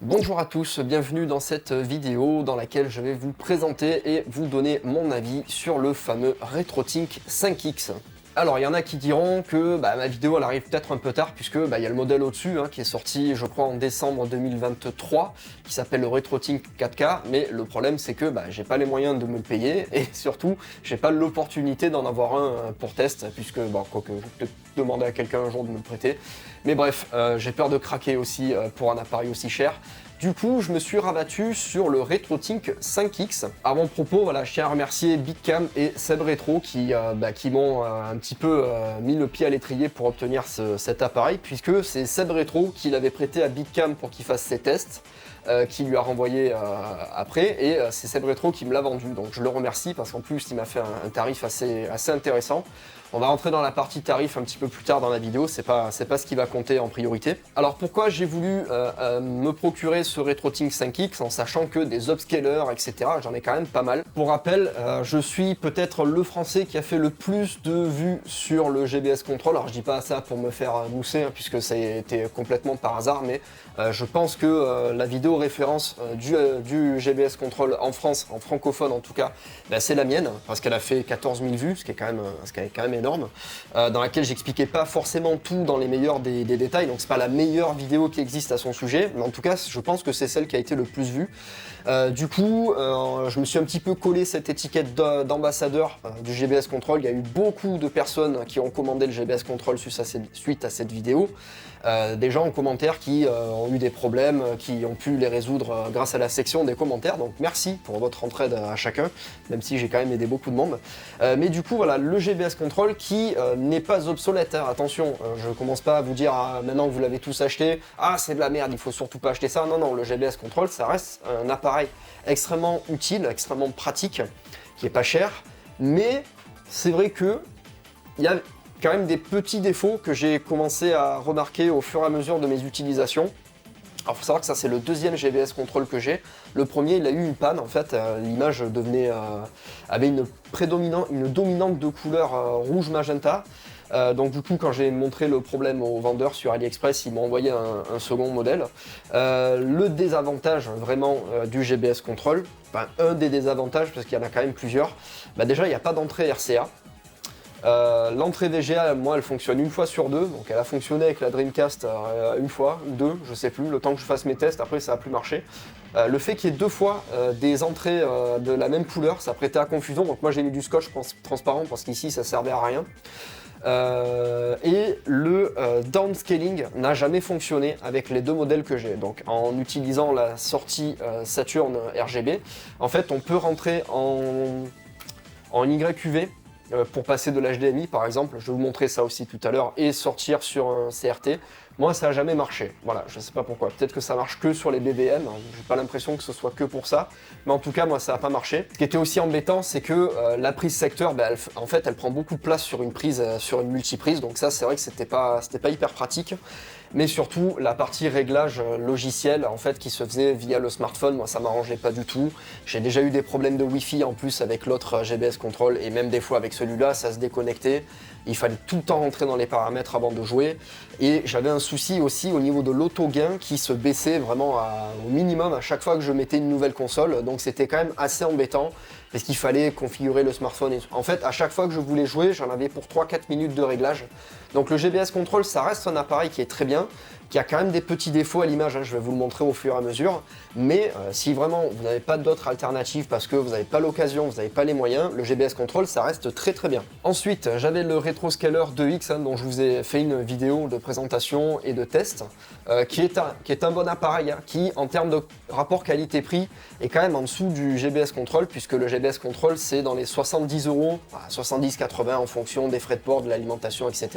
Bonjour à tous, bienvenue dans cette vidéo dans laquelle je vais vous présenter et vous donner mon avis sur le fameux RetroTink 5X. Alors il y en a qui diront que ma vidéo elle arrive peut-être un peu tard puisque il y a le modèle au-dessus qui est sorti je crois en décembre 2023 qui s'appelle le RetroTink 4K, mais le problème c'est que j'ai pas les moyens de me le payer et surtout j'ai pas l'opportunité d'en avoir un pour test puisque quoique je vais peut-être demander à quelqu'un un jour de me le prêter, mais bref j'ai peur de craquer aussi pour un appareil aussi cher. Du coup, je me suis rabattu sur le RetroTink 5X. À mon propos, voilà, je tiens à remercier BigCam et Seb Retro qui m'ont un petit peu mis le pied à l'étrier pour obtenir cet appareil, puisque c'est Seb Retro qui l'avait prêté à BigCam pour qu'il fasse ses tests, qui lui a renvoyé après, et c'est Seb Retro qui me l'a vendu. Donc je le remercie parce qu'en plus il m'a fait un tarif assez intéressant. On va rentrer dans la partie tarif un petit peu plus tard dans la vidéo, c'est pas ce qui va compter en priorité. Alors pourquoi j'ai voulu me procurer ce RetroTink 5X en sachant que des upscalers, etc., j'en ai quand même pas mal. Pour rappel, je suis peut-être le français qui a fait le plus de vues sur le GBS Control. Alors je dis pas ça pour me faire mousser, puisque ça a été complètement par hasard, mais je pense que la vidéo référence du GBS Control en France, en francophone en tout cas, c'est la mienne, parce qu'elle a fait 14 000 vues, ce qui est quand même énorme, dans laquelle j'expliquais pas forcément tout dans les meilleurs des détails, donc c'est pas la meilleure vidéo qui existe à son sujet, mais en tout cas je pense que c'est celle qui a été le plus vue. Du coup, je me suis un petit peu collé cette étiquette d'ambassadeur du GBS Control. Il y a eu beaucoup de personnes qui ont commandé le GBS Control suite à cette vidéo. Des gens en commentaire qui ont eu des problèmes, qui ont pu les résoudre grâce à la section des commentaires, donc merci pour votre entraide à chacun, même si j'ai quand même aidé beaucoup de monde. Mais du coup voilà, le GBS Control qui n'est pas obsolète, attention, je commence pas à vous dire maintenant que vous l'avez tous acheté, c'est de la merde, il faut surtout pas acheter ça. Non, le GBS Control ça reste un appareil extrêmement utile, extrêmement pratique, qui est pas cher, mais c'est vrai que il y a quand même des petits défauts que j'ai commencé à remarquer au fur et à mesure de mes utilisations. Alors faut savoir que ça c'est le deuxième GBS Control que j'ai. Le premier il a eu une panne, en fait l'image avait une dominante de couleur rouge magenta. Donc du coup quand j'ai montré le problème au vendeur sur AliExpress, il m'a envoyé un second modèle. Le désavantage vraiment du GBS Control, un des désavantages parce qu'il y en a quand même plusieurs, déjà il n'y a pas d'entrée RCA. L'entrée VGA, moi, elle fonctionne une fois sur deux, donc elle a fonctionné avec la Dreamcast une fois ou deux, je sais plus, le temps que je fasse mes tests, après ça a plus marché. Le fait qu'il y ait deux fois des entrées de la même couleur, ça prêtait à confusion, donc moi j'ai mis du scotch transparent parce qu'ici ça servait à rien. Et le downscaling n'a jamais fonctionné avec les deux modèles que j'ai. Donc en utilisant la sortie Saturn RGB, en fait on peut rentrer en YUV pour passer de l'HDMI par exemple, je vais vous montrer ça aussi tout à l'heure, et sortir sur un CRT. Moi ça n'a jamais marché, voilà, je sais pas pourquoi, peut-être que ça marche que sur les BBM, j'ai pas l'impression que ce soit que pour ça, mais en tout cas moi ça n'a pas marché. Ce qui était aussi embêtant c'est que la prise secteur, elle prend beaucoup de place sur une prise, sur une multiprise, donc ça c'est vrai que c'était pas hyper pratique. Mais surtout la partie réglage logiciel en fait qui se faisait via le smartphone, moi ça m'arrangeait pas du tout. J'ai déjà eu des problèmes de Wi-Fi en plus avec l'autre GBS Control et même des fois avec celui-là ça se déconnectait. Il fallait tout le temps rentrer dans les paramètres avant de jouer. Et j'avais un souci aussi au niveau de l'auto-gain qui se baissait vraiment au minimum à chaque fois que je mettais une nouvelle console. Donc c'était quand même assez embêtant parce qu'il fallait configurer le smartphone. En fait, à chaque fois que je voulais jouer, j'en avais pour 3-4 minutes de réglage. Donc le GBS Control, ça reste un appareil qui est très bien, qui a quand même des petits défauts à l'image, je vais vous le montrer au fur et à mesure. Mais si vraiment vous n'avez pas d'autres alternatives parce que vous n'avez pas l'occasion, vous n'avez pas les moyens, le GBS Control, ça reste très très bien. Ensuite, j'avais le RetroScaler 2X, dont je vous ai fait une vidéo de présentation et de test, qui est un bon appareil, qui en termes de rapport qualité-prix est quand même en dessous du GBS Control, puisque le GBS Control c'est dans les 70 €, 70-80 en fonction des frais de port, de l'alimentation, etc.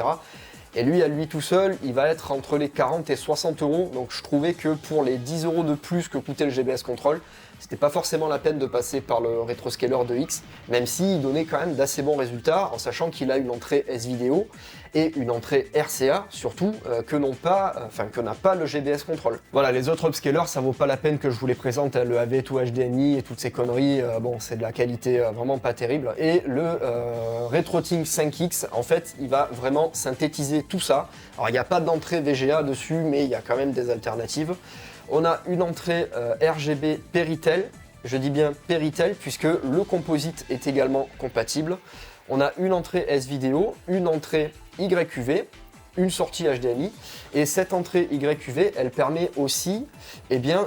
Et lui, à lui tout seul, il va être entre les 40 et 60 €. Donc je trouvais que pour les 10 € de plus que coûtait le GBS Control, c'était pas forcément la peine de passer par le RetroScaler 2X, même s'il donnait quand même d'assez bons résultats, en sachant qu'il a une entrée S-Vidéo et une entrée RCA, surtout, que n'a pas le GBS Control. Voilà, les autres upscalers, ça vaut pas la peine que je vous les présente, le AV2 HDMI et toutes ces conneries, bon, c'est de la qualité vraiment pas terrible. Et le RetroTink 5X, en fait, il va vraiment synthétiser tout ça. Alors, il n'y a pas d'entrée VGA dessus, mais il y a quand même des alternatives. On a une entrée RGB Péritel, je dis bien Péritel puisque le composite est également compatible. On a une entrée S-Vidéo, une entrée YQV, une sortie HDMI, et cette entrée YQV, elle permet aussi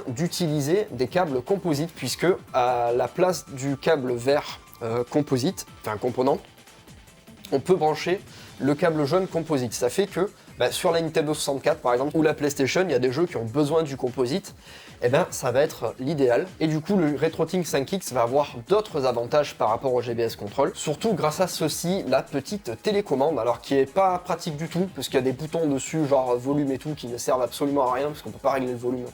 d'utiliser des câbles composites, puisque à la place du câble vert composite, enfin component, on peut brancher le câble jaune composite. Ça fait que sur la Nintendo 64 par exemple, ou la PlayStation, il y a des jeux qui ont besoin du composite, ça va être l'idéal. Et du coup, le RetroTink 5X va avoir d'autres avantages par rapport au GBS Control, surtout grâce à ceci, la petite télécommande, alors qui est pas pratique du tout, parce qu'il y a des boutons dessus, genre volume et tout, qui ne servent absolument à rien, parce qu'on peut pas régler le volume.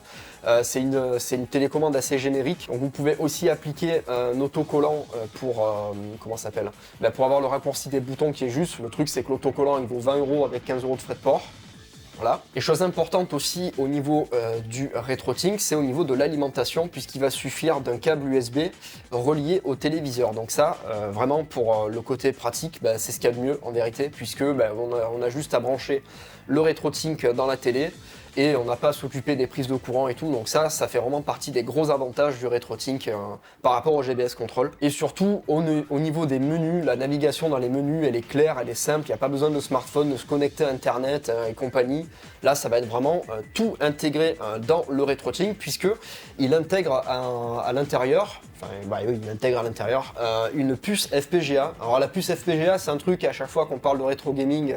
C'est une télécommande assez générique. Donc vous pouvez aussi appliquer un autocollant pour comment ça s'appelle, pour avoir le raccourci des boutons qui est juste. Le truc c'est que l'autocollant il vaut 20 € avec 15 € de frais de port. Voilà. Et chose importante aussi au niveau du RetroTink, c'est au niveau de l'alimentation, puisqu'il va suffire d'un câble USB relié au téléviseur. Donc ça, vraiment pour le côté pratique, c'est ce qu'il y a de mieux en vérité, puisque on a juste à brancher le RetroTink dans la télé, et on n'a pas à s'occuper des prises de courant et tout, donc ça fait vraiment partie des gros avantages du RetroTink par rapport au GBS Control. Et surtout, au niveau des menus, la navigation dans les menus, elle est claire, elle est simple, il n'y a pas besoin de smartphone, de se connecter à Internet et compagnie. Là, ça va être vraiment tout intégré dans le RetroTink, puisqu'il intègre à l'intérieur, il intègre à l'intérieur une puce FPGA. Alors la puce FPGA, c'est un truc, à chaque fois qu'on parle de rétro gaming,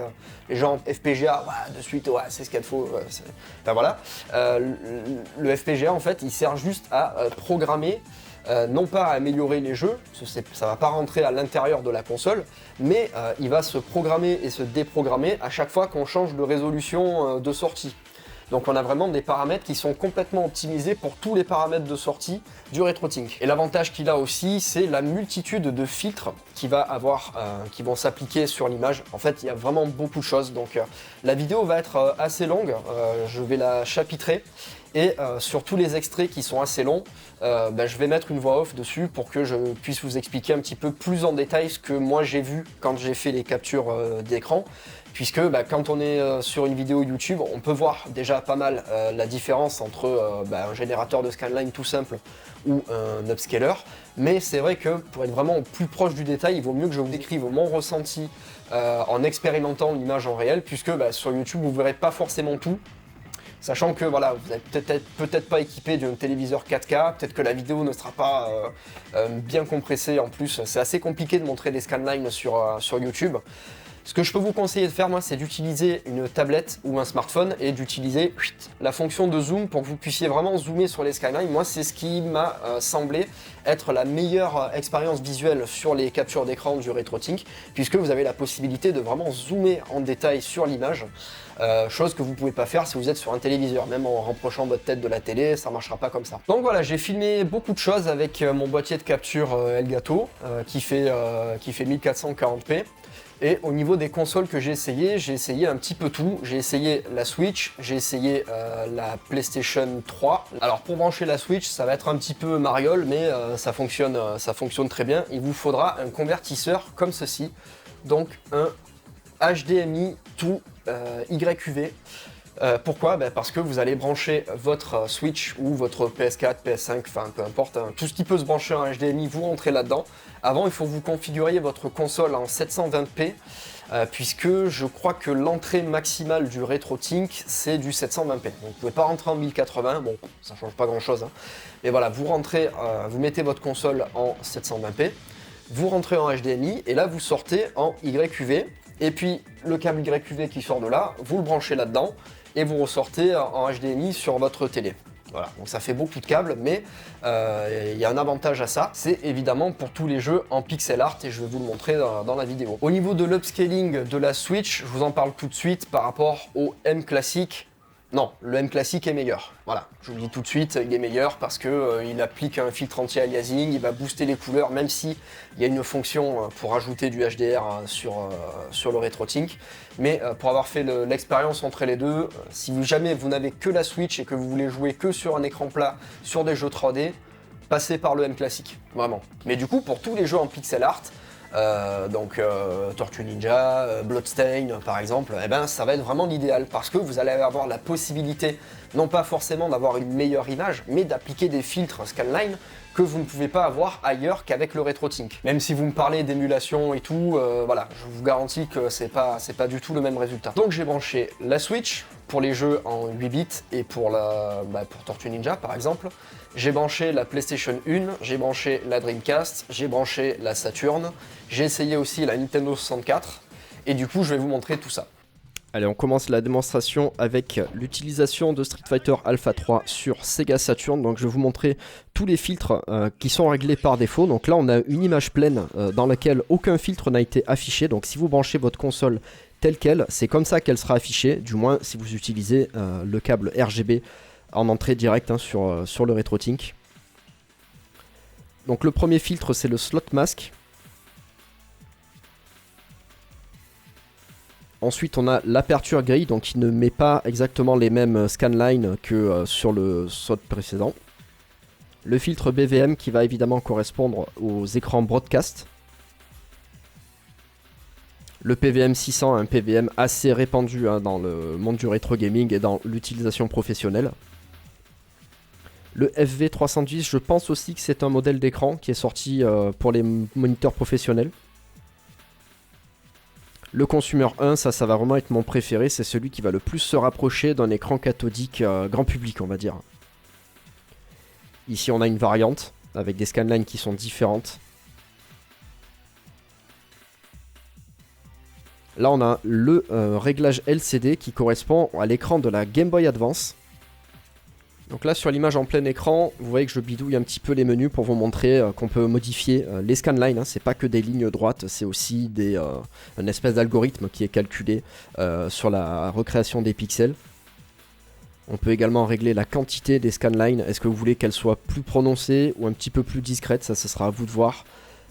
les gens FPGA, de suite, c'est ce qu'il faut. Voilà. Le FPGA, en fait, il sert juste à programmer, non pas à améliorer les jeux, ça va pas rentrer à l'intérieur de la console, mais il va se programmer et se déprogrammer à chaque fois qu'on change de résolution de sortie. Donc on a vraiment des paramètres qui sont complètement optimisés pour tous les paramètres de sortie du RetroTink. Et l'avantage qu'il a aussi, c'est la multitude de filtres qui vont s'appliquer sur l'image. En fait, il y a vraiment beaucoup de choses. Donc la vidéo va être assez longue, je vais la chapitrer. Et sur tous les extraits qui sont assez longs, je vais mettre une voix off dessus pour que je puisse vous expliquer un petit peu plus en détail ce que moi j'ai vu quand j'ai fait les captures d'écran. Puisque quand on est sur une vidéo YouTube, on peut voir déjà pas mal la différence entre un générateur de scanline tout simple ou un upscaler. Mais c'est vrai que pour être vraiment au plus proche du détail, il vaut mieux que je vous décrive mon ressenti en expérimentant l'image en réel, puisque sur YouTube vous ne verrez pas forcément tout. Sachant que vous n'êtes peut-être pas équipé d'un téléviseur 4K, peut-être que la vidéo ne sera pas bien compressée en plus. C'est assez compliqué de montrer des scanlines sur YouTube. Ce que je peux vous conseiller de faire, moi, c'est d'utiliser une tablette ou un smartphone et d'utiliser la fonction de zoom pour que vous puissiez vraiment zoomer sur les skylines. Moi, c'est ce qui m'a semblé être la meilleure expérience visuelle sur les captures d'écran du RetroTink, puisque vous avez la possibilité de vraiment zoomer en détail sur l'image, chose que vous ne pouvez pas faire si vous êtes sur un téléviseur. Même en rapprochant votre tête de la télé, ça ne marchera pas comme ça. Donc voilà, j'ai filmé beaucoup de choses avec mon boîtier de capture Elgato qui fait 1440p. Et au niveau des consoles que j'ai essayé un petit peu tout. J'ai essayé la Switch, j'ai essayé la PlayStation 3. Alors pour brancher la Switch, ça va être un petit peu mariole, mais ça fonctionne très bien. Il vous faudra un convertisseur comme ceci, donc un HDMI to YQV. Pourquoi ? Parce que vous allez brancher votre Switch ou votre PS4, PS5, enfin peu importe, tout ce qui peut se brancher en HDMI, vous rentrez là-dedans. Avant, il faut que vous configuriez votre console en 720p, puisque je crois que l'entrée maximale du RetroTink, c'est du 720p. Donc vous ne pouvez pas rentrer en 1080, bon, ça ne change pas grand-chose. Mais voilà, vous rentrez, vous mettez votre console en 720p, vous rentrez en HDMI, et là vous sortez en YQV, et puis le câble YQV qui sort de là, vous le branchez là-dedans, et vous ressortez en HDMI sur votre télé. Voilà, donc ça fait beaucoup de câbles, mais il y a un avantage à ça, c'est évidemment pour tous les jeux en pixel art, et je vais vous le montrer dans la vidéo. Au niveau de l'upscaling de la Switch, je vous en parle tout de suite par rapport au M classique. Non, le M classique est meilleur. Voilà, je vous le dis tout de suite, il est meilleur parce que il applique un filtre anti-aliasing, il va booster les couleurs, même si il y a une fonction pour ajouter du HDR sur le RetroTink. Mais pour avoir fait l'expérience entre les deux, si jamais vous n'avez que la Switch et que vous voulez jouer que sur un écran plat, sur des jeux 3D, passez par le M classique, vraiment. Mais du coup, pour tous les jeux en pixel art, Tortue Ninja, Bloodstain par exemple, ça va être vraiment l'idéal parce que vous allez avoir la possibilité Non pas forcément d'avoir une meilleure image, mais d'appliquer des filtres scanline que vous ne pouvez pas avoir ailleurs qu'avec le RetroTink. Même si vous me parlez d'émulation et tout, voilà, je vous garantis que c'est pas du tout le même résultat. Donc j'ai branché la Switch pour les jeux en 8 bits et pour Tortue Ninja par exemple. J'ai branché la PlayStation 1, j'ai branché la Dreamcast, j'ai branché la Saturn, j'ai essayé aussi la Nintendo 64 et du coup je vais vous montrer tout ça. Allez, on commence la démonstration avec l'utilisation de Street Fighter Alpha 3 sur Sega Saturn. Donc je vais vous montrer tous les filtres qui sont réglés par défaut. Donc là on a une image pleine dans laquelle aucun filtre n'a été affiché. Donc si vous branchez votre console telle qu'elle, c'est comme ça qu'elle sera affichée, du moins si vous utilisez le câble RGB en entrée directe sur le RetroTink. Donc le premier filtre c'est le Slot Mask. Ensuite, on a l'aperture grille, donc il ne met pas exactement les mêmes scanlines que sur le slot précédent. Le filtre BVM qui va évidemment correspondre aux écrans broadcast. Le PVM 600, un PVM assez répandu dans le monde du rétro gaming et dans l'utilisation professionnelle. Le FV 310, je pense aussi que c'est un modèle d'écran qui est sorti pour les moniteurs professionnels. Le Consumer 1, ça va vraiment être mon préféré, c'est celui qui va le plus se rapprocher d'un écran cathodique grand public, on va dire. Ici on a une variante, avec des scanlines qui sont différentes. Là on a le réglage LCD qui correspond à l'écran de la Game Boy Advance. Donc là sur l'image en plein écran, vous voyez que je bidouille un petit peu les menus pour vous montrer qu'on peut modifier les scanlines. C'est pas que des lignes droites, c'est aussi une espèce d'algorithme qui est calculé sur la recréation des pixels. On peut également régler la quantité des scanlines. Est-ce que vous voulez qu'elle soit plus prononcée ou un petit peu plus discrète? Ça, ce sera à vous de voir.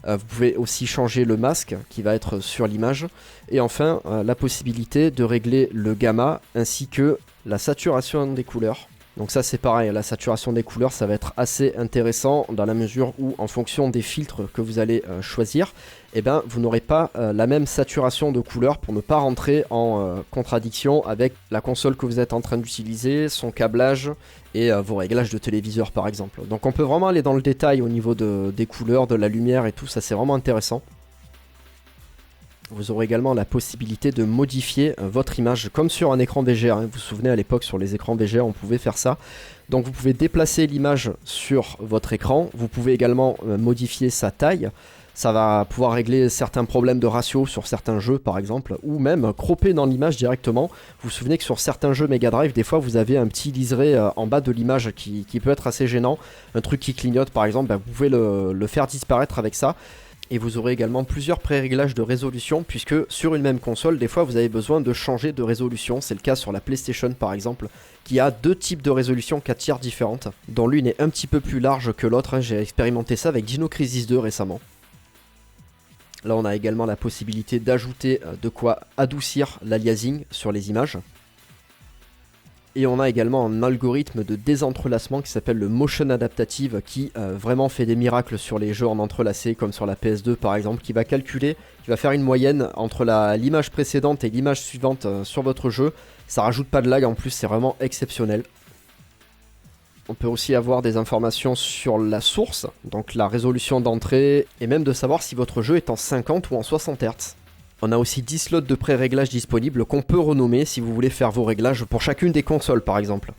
Vous pouvez aussi changer le masque qui va être sur l'image. Et enfin, la possibilité de régler le gamma ainsi que la saturation des couleurs. Donc ça c'est pareil, la saturation des couleurs ça va être assez intéressant dans la mesure où en fonction des filtres que vous allez choisir, vous n'aurez pas la même saturation de couleurs pour ne pas rentrer en contradiction avec la console que vous êtes en train d'utiliser, son câblage et vos réglages de téléviseur par exemple. Donc on peut vraiment aller dans le détail au niveau des couleurs, de la lumière et tout, ça c'est vraiment intéressant. Vous aurez également la possibilité de modifier votre image comme sur un écran VGA. Vous vous souvenez à l'époque sur les écrans VGA on pouvait faire ça. Donc vous pouvez déplacer l'image sur votre écran. Vous pouvez également modifier sa taille. Ça va pouvoir régler certains problèmes de ratio sur certains jeux par exemple. Ou même cropper dans l'image directement. Vous vous souvenez que sur certains jeux Mega Drive des fois vous avez un petit liseré en bas de l'image qui peut être assez gênant. Un truc qui clignote par exemple, vous pouvez le faire disparaître avec ça. Et vous aurez également plusieurs pré-réglages de résolution puisque sur une même console, des fois vous avez besoin de changer de résolution. C'est le cas sur la PlayStation par exemple, qui a deux types de résolution 4 tiers différentes, dont l'une est un petit peu plus large que l'autre. J'ai expérimenté ça avec Dino Crisis 2 récemment. Là on a également la possibilité d'ajouter de quoi adoucir l'aliasing sur les images. Et on a également un algorithme de désentrelacement qui s'appelle le Motion Adaptative qui vraiment fait des miracles sur les jeux en entrelacé comme sur la PS2 par exemple, qui va calculer, qui va faire une moyenne entre l'image précédente et l'image suivante sur votre jeu. Ça rajoute pas de lag en plus, c'est vraiment exceptionnel. On peut aussi avoir des informations sur la source, donc la résolution d'entrée et même de savoir si votre jeu est en 50 ou en 60 Hz. On a aussi 10 slots de pré-réglage disponibles qu'on peut renommer si vous voulez faire vos réglages pour chacune des consoles par exemple.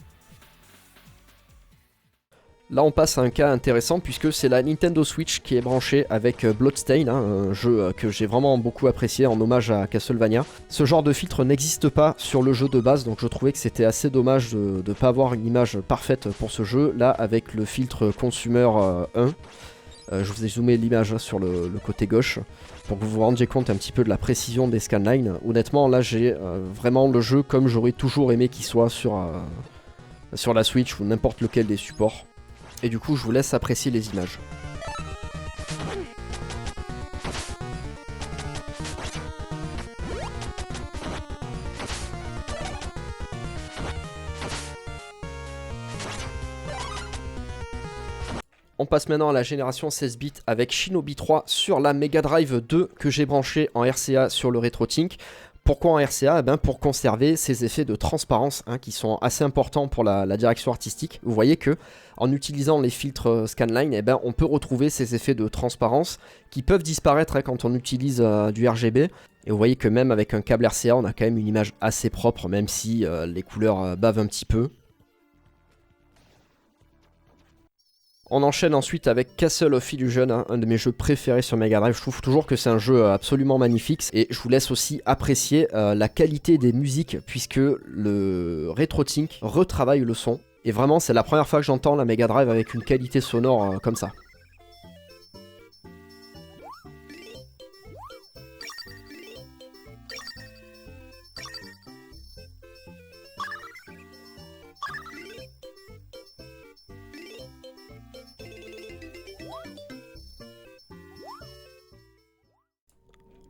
Là on passe à un cas intéressant puisque c'est la Nintendo Switch qui est branchée avec Bloodstain, un jeu que j'ai vraiment beaucoup apprécié en hommage à Castlevania. Ce genre de filtre n'existe pas sur le jeu de base, donc je trouvais que c'était assez dommage de ne pas avoir une image parfaite pour ce jeu. Là avec le filtre Consumer 1, je vous ai zoomé l'image sur le côté gauche pour que vous vous rendiez compte un petit peu de la précision des scanlines. Honnêtement là j'ai vraiment le jeu comme j'aurais toujours aimé qu'il soit sur la Switch ou n'importe lequel des supports. Et du coup je vous laisse apprécier les images. On passe maintenant à la génération 16 bits avec Shinobi 3 sur la Mega Drive 2 que j'ai branché en RCA sur le RetroTink. Pourquoi en RCA? Eh ben pour conserver ces effets de transparence hein, qui sont assez importants pour la direction artistique. Vous voyez que en utilisant les filtres scanline, eh ben on peut retrouver ces effets de transparence qui peuvent disparaître hein, quand on utilise du RGB. Et vous voyez que même avec un câble RCA, on a quand même une image assez propre, même si les couleurs bavent un petit peu. On enchaîne ensuite avec Castle of Illusion, hein, un de mes jeux préférés sur Mega Drive. Je trouve toujours que c'est un jeu absolument magnifique. Et je vous laisse aussi apprécier la qualité des musiques, puisque le RetroTink retravaille le son. Et vraiment, c'est la première fois que j'entends la Mega Drive avec une qualité sonore comme ça.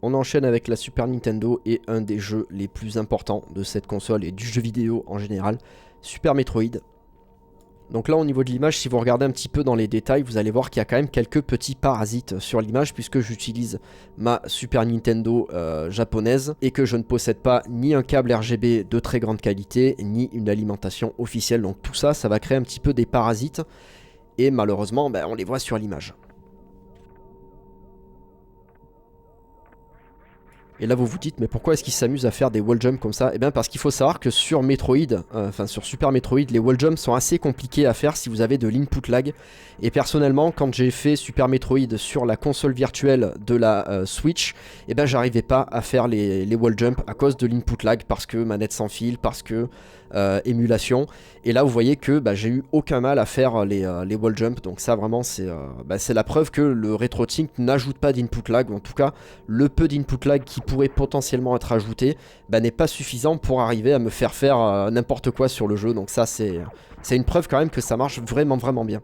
On enchaîne avec la Super Nintendo et un des jeux les plus importants de cette console et du jeu vidéo en général, Super Metroid. Donc là au niveau de l'image, si vous regardez un petit peu dans les détails, vous allez voir qu'il y a quand même quelques petits parasites sur l'image puisque j'utilise ma Super Nintendo japonaise et que je ne possède pas ni un câble RGB de très grande qualité, ni une alimentation officielle. Donc tout ça, ça va créer un petit peu des parasites et malheureusement, on les voit sur l'image. Et là vous vous dites mais pourquoi est-ce qu'ils s'amusent à faire des wall jumps comme ça? Eh bien parce qu'il faut savoir que sur Metroid, enfin sur Super Metroid, les wall jumps sont assez compliqués à faire si vous avez de l'input lag. Et personnellement quand j'ai fait Super Metroid sur la console virtuelle de la Switch, eh ben j'arrivais pas à faire les wall jumps à cause de l'input lag, parce que manette sans fil, parce que émulation. Et là vous voyez que j'ai eu aucun mal à faire les wall jumps. Donc ça vraiment c'est la preuve que le RetroTink n'ajoute pas d'input lag, ou en tout cas le peu d'input lag qui pourrait potentiellement être ajouté n'est pas suffisant pour arriver à me faire n'importe quoi sur le jeu. Donc ça c'est une preuve quand même que ça marche vraiment bien.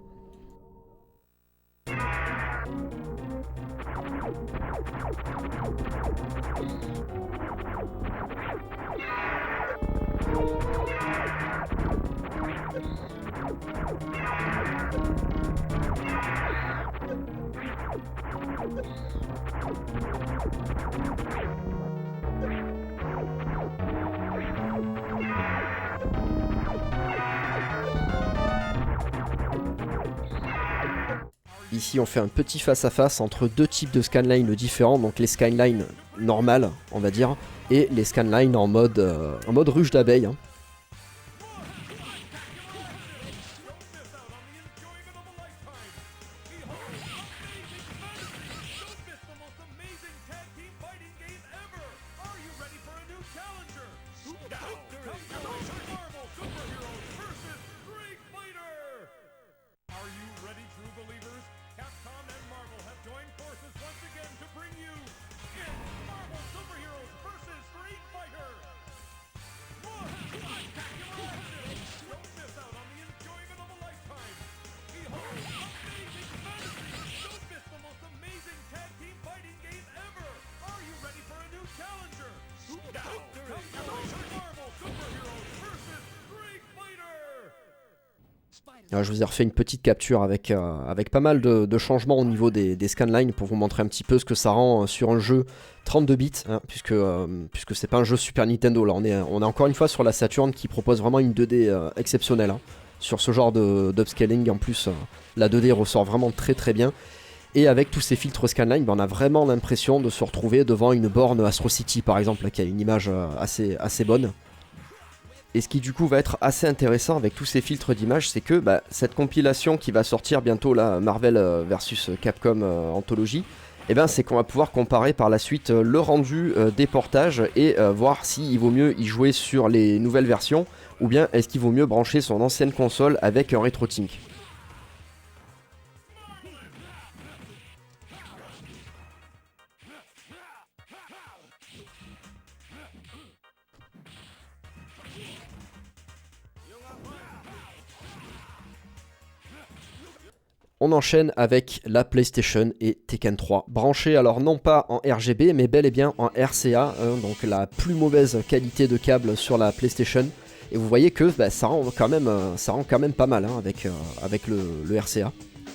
Ici on fait un petit face à face entre deux types de scanline différents, donc les scanlines normales on va dire, et les scanlines en mode ruche d'abeille. Hein. Alors, je vous ai refait une petite capture avec pas mal de changements au niveau des scanlines pour vous montrer un petit peu ce que ça rend sur un jeu 32 bits, hein, puisque c'est pas un jeu Super Nintendo. Là, on est encore une fois sur la Saturn qui propose vraiment une 2D exceptionnelle. Hein. Sur ce genre d'upscaling, en plus, la 2D ressort vraiment très bien. Et avec tous ces filtres scanline, on a vraiment l'impression de se retrouver devant une borne Astro City par exemple, là, qui a une image assez bonne. Et ce qui du coup va être assez intéressant avec tous ces filtres d'image, c'est que cette compilation qui va sortir bientôt, là, Marvel versus Capcom Anthology, c'est qu'on va pouvoir comparer par la suite le rendu des portages et voir s'il vaut mieux y jouer sur les nouvelles versions, ou bien est-ce qu'il vaut mieux brancher son ancienne console avec un RetroTink. On enchaîne avec la PlayStation et Tekken 3, branchés alors non pas en RGB mais bel et bien en RCA, hein, donc la plus mauvaise qualité de câble sur la PlayStation. Et vous voyez que ça rend quand même pas mal hein, avec le RCA.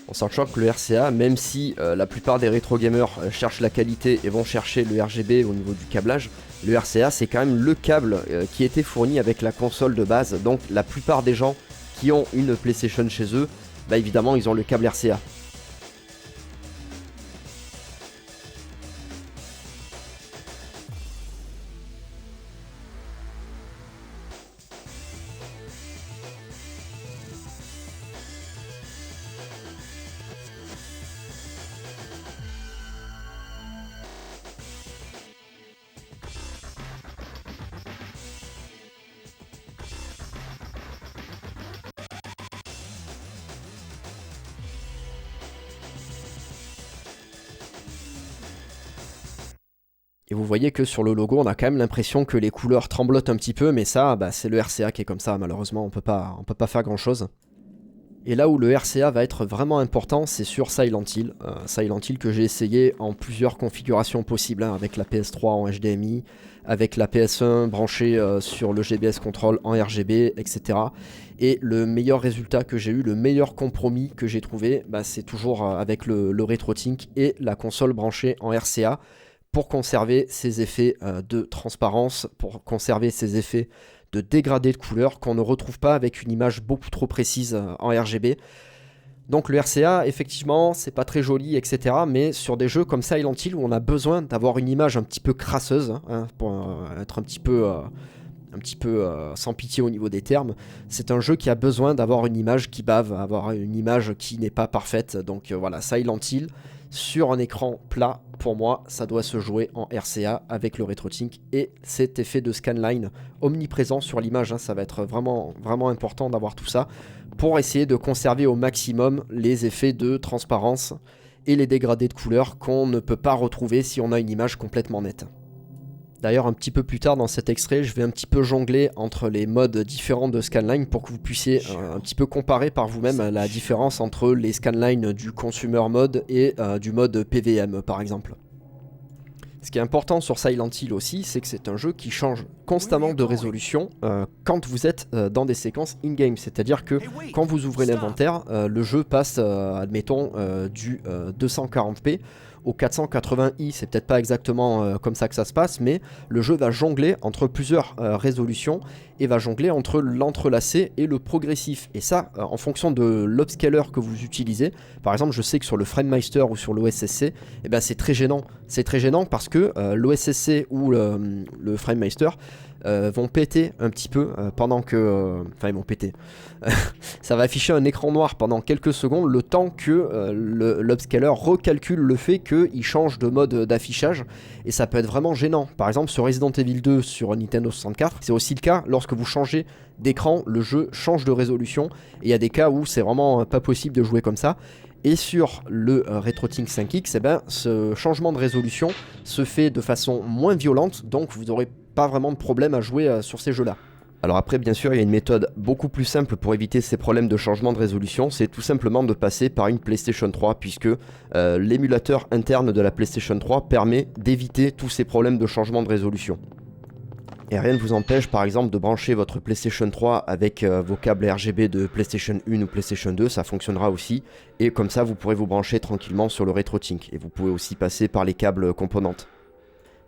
En sachant que le RCA, même si la plupart des rétro gamers cherchent la qualité et vont chercher le RGB au niveau du câblage, le RCA c'est quand même le câble qui était fourni avec la console de base. Donc la plupart des gens qui ont une PlayStation chez eux, bah évidemment ils ont le câble RCA. Et vous voyez que sur le logo, on a quand même l'impression que les couleurs tremblotent un petit peu, mais ça, bah, c'est le RCA qui est comme ça, malheureusement, on peut pas faire grand chose. Et là où le RCA va être vraiment important, c'est sur Silent Hill. Silent Hill que j'ai essayé en plusieurs configurations possibles, hein, avec la PS3 en HDMI, avec la PS1 branchée sur le GBS Control en RGB, etc. Et le meilleur résultat que j'ai eu, le meilleur compromis que j'ai trouvé, bah, c'est toujours avec le RetroTink et la console branchée en RCA, pour conserver ces effets de transparence, pour conserver ces effets de dégradé de couleur qu'on ne retrouve pas avec une image beaucoup trop précise en RGB. Donc le RCA, effectivement, c'est pas très joli, etc. Mais sur des jeux comme Silent Hill, où on a besoin d'avoir une image un petit peu crasseuse, hein, pour être un petit peu sans pitié au niveau des termes, c'est un jeu qui a besoin d'avoir une image qui bave, avoir une image qui n'est pas parfaite. Donc voilà, Silent Hill, sur un écran plat, pour moi, ça doit se jouer en RCA avec le RetroTink et cet effet de scanline omniprésent sur l'image. Hein, ça va être vraiment, vraiment important d'avoir tout ça pour essayer de conserver au maximum les effets de transparence et les dégradés de couleur qu'on ne peut pas retrouver si on a une image complètement nette. D'ailleurs, un petit peu plus tard dans cet extrait, je vais un petit peu jongler entre les modes différents de scanline pour que vous puissiez un petit peu comparer par vous-même la différence entre les scanlines du consumer mode et du mode PVM par exemple. Ce qui est important sur Silent Hill aussi, c'est que c'est un jeu qui change constamment de résolution quand vous êtes dans des séquences in-game. C'est-à-dire que quand vous ouvrez l'inventaire, le jeu passe, admettons, du 240p au 480i. C'est peut-être pas exactement comme ça que ça se passe, mais le jeu va jongler entre plusieurs résolutions et va jongler entre l'entrelacé et le progressif. Et ça, en fonction de l'upscaler que vous utilisez, par exemple, je sais que sur le FrameMeister ou sur l'OSSC, eh ben, c'est très gênant. C'est très gênant parce que l'OSSC ou le FrameMeister vont péter un petit peu pendant que... Enfin, ils vont péter. Ça va afficher un écran noir pendant quelques secondes, le temps que l'upscaler recalcule le fait qu'il change de mode d'affichage, et ça peut être vraiment gênant. Par exemple, sur Resident Evil 2 sur Nintendo 64, c'est aussi le cas lorsque vous changez d'écran, le jeu change de résolution, et il y a des cas où c'est vraiment pas possible de jouer comme ça. Et sur le RetroTink 5X, eh ben, ce changement de résolution se fait de façon moins violente, donc vous n'aurez pas vraiment de problème à jouer sur ces jeux-là. Alors après, bien sûr, il y a une méthode beaucoup plus simple pour éviter ces problèmes de changement de résolution, c'est tout simplement de passer par une PlayStation 3, puisque l'émulateur interne de la PlayStation 3 permet d'éviter tous ces problèmes de changement de résolution. Et rien ne vous empêche par exemple de brancher votre PlayStation 3 avec vos câbles RGB de PlayStation 1 ou PlayStation 2, ça fonctionnera aussi. Et comme ça vous pourrez vous brancher tranquillement sur le RetroTink. Et vous pouvez aussi passer par les câbles componentes.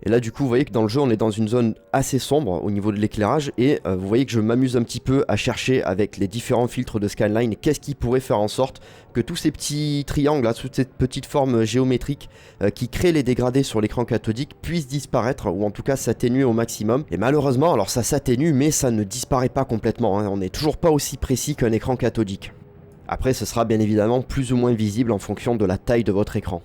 Et là du coup vous voyez que dans le jeu on est dans une zone assez sombre au niveau de l'éclairage. Et vous voyez que je m'amuse un petit peu à chercher avec les différents filtres de skyline qu'est-ce qui pourrait faire en sorte que tous ces petits triangles, là, toutes ces petites formes géométriques qui créent les dégradés sur l'écran cathodique puissent disparaître, ou en tout cas s'atténuer au maximum. Et malheureusement, alors ça s'atténue mais ça ne disparaît pas complètement, hein. On n'est toujours pas aussi précis qu'un écran cathodique. Après ce sera bien évidemment plus ou moins visible en fonction de la taille de votre écran.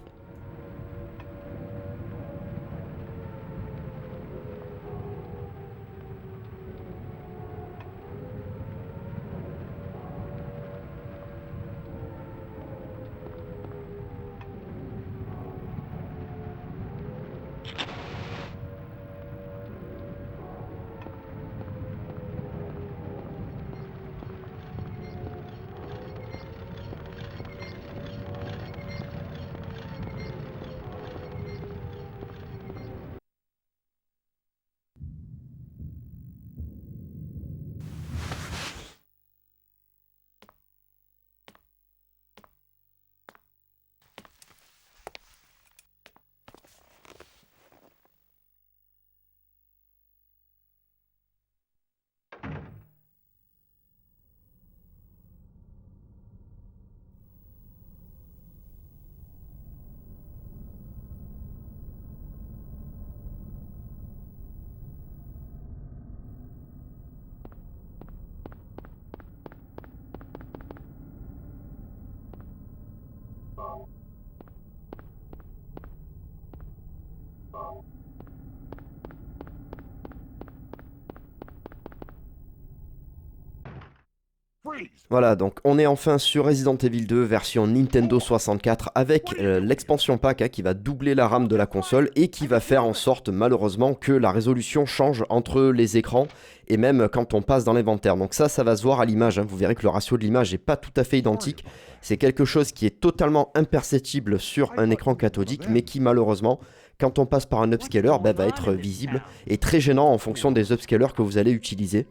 Voilà, donc on est enfin sur Resident Evil 2 version Nintendo 64 avec l'expansion pack qui va doubler la RAM de la console et qui va faire en sorte malheureusement que la résolution change entre les écrans et même quand on passe dans l'inventaire. Donc ça va se voir à l'image, hein. Vous verrez que le ratio de l'image n'est pas tout à fait identique. C'est quelque chose qui est totalement imperceptible sur un écran cathodique mais qui malheureusement, quand on passe par un upscaler, va être visible et très gênant en fonction des upscalers que vous allez utiliser.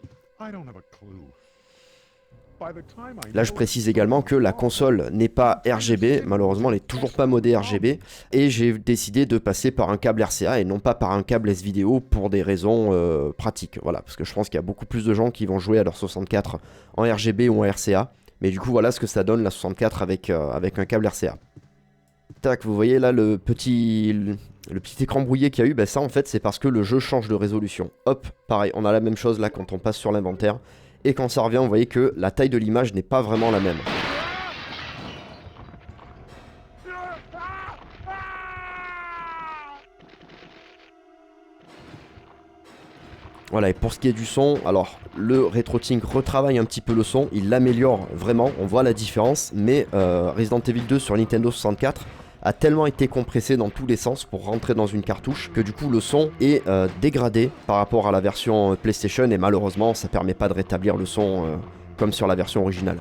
Là, je précise également que la console n'est pas RGB, malheureusement, elle n'est toujours pas modée RGB, et j'ai décidé de passer par un câble RCA et non pas par un câble S-Vidéo pour des raisons pratiques. Voilà, parce que je pense qu'il y a beaucoup plus de gens qui vont jouer à leur 64 en RGB ou en RCA, mais du coup, voilà ce que ça donne la 64 avec un câble RCA. Tac, vous voyez là le petit écran brouillé qu'il y a eu, ça en fait c'est parce que le jeu change de résolution. Hop, pareil, on a la même chose là quand on passe sur l'inventaire. Et quand ça revient, vous voyez que la taille de l'image n'est pas vraiment la même. Voilà, et pour ce qui est du son, alors le RetroTink retravaille un petit peu le son, il l'améliore vraiment, on voit la différence, mais Resident Evil 2 sur Nintendo 64 a tellement été compressé dans tous les sens pour rentrer dans une cartouche que du coup le son est dégradé par rapport à la version PlayStation et malheureusement ça permet pas de rétablir le son comme sur la version originale.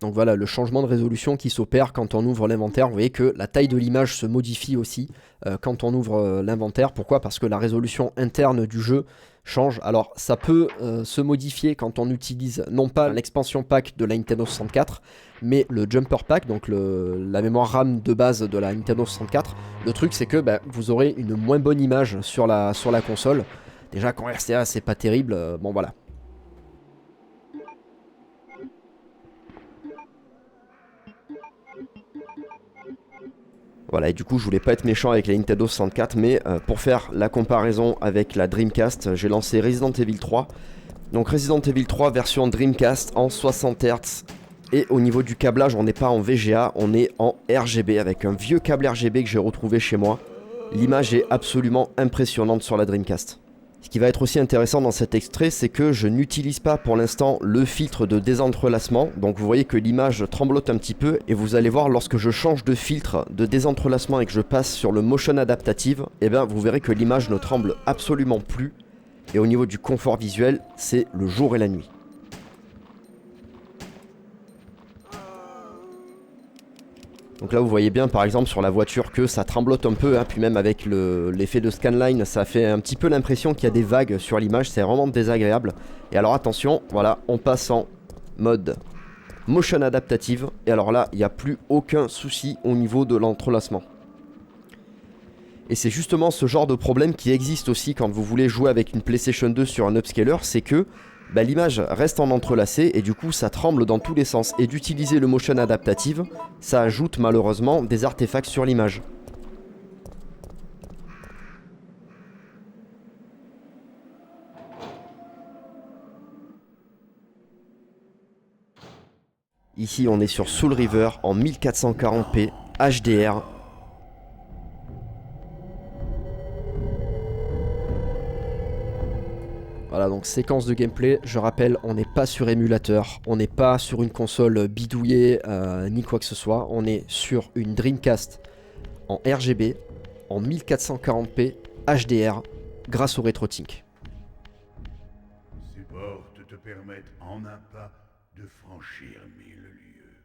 Donc voilà, le changement de résolution qui s'opère quand on ouvre l'inventaire. Vous voyez que la taille de l'image se modifie aussi quand on ouvre l'inventaire. Pourquoi? Parce que la résolution interne du jeu change. Alors ça peut se modifier quand on utilise non pas l'expansion pack de la Nintendo 64, mais le jumper pack, donc la mémoire RAM de base de la Nintendo 64. Le truc c'est que vous aurez une moins bonne image sur la console. Déjà qu'en RCA c'est pas terrible, bon voilà. Voilà, et du coup je voulais pas être méchant avec la Nintendo 64, mais pour faire la comparaison avec la Dreamcast, j'ai lancé Resident Evil 3. Donc Resident Evil 3 version Dreamcast en 60 Hz. Et au niveau du câblage, on n'est pas en VGA, on est en RGB, avec un vieux câble RGB que j'ai retrouvé chez moi. L'image est absolument impressionnante sur la Dreamcast. Ce qui va être aussi intéressant dans cet extrait, c'est que je n'utilise pas pour l'instant le filtre de désentrelacement. Donc vous voyez que l'image tremblote un petit peu et vous allez voir lorsque je change de filtre de désentrelacement et que je passe sur le motion adaptative, vous verrez que l'image ne tremble absolument plus. Et au niveau du confort visuel, c'est le jour et la nuit. Donc là vous voyez bien par exemple sur la voiture que ça tremblote un peu, puis même avec l'effet de scanline ça fait un petit peu l'impression qu'il y a des vagues sur l'image, c'est vraiment désagréable. Et alors attention, voilà, on passe en mode motion adaptative, et alors là il n'y a plus aucun souci au niveau de l'entrelacement. Et c'est justement ce genre de problème qui existe aussi quand vous voulez jouer avec une PlayStation 2 sur un upscaler, c'est que l'image reste en entrelacé et du coup ça tremble dans tous les sens. Et d'utiliser le motion adaptative, ça ajoute malheureusement des artefacts sur l'image. Ici on est sur Soul River en 1440p HDR. Voilà, donc séquence de gameplay, je rappelle, on n'est pas sur émulateur, on n'est pas sur une console bidouillée ni quoi que ce soit, on est sur une Dreamcast en RGB, en 1440p HDR, grâce au RetroTink. Ces portes te permettent en un pas de franchir 1000 lieues.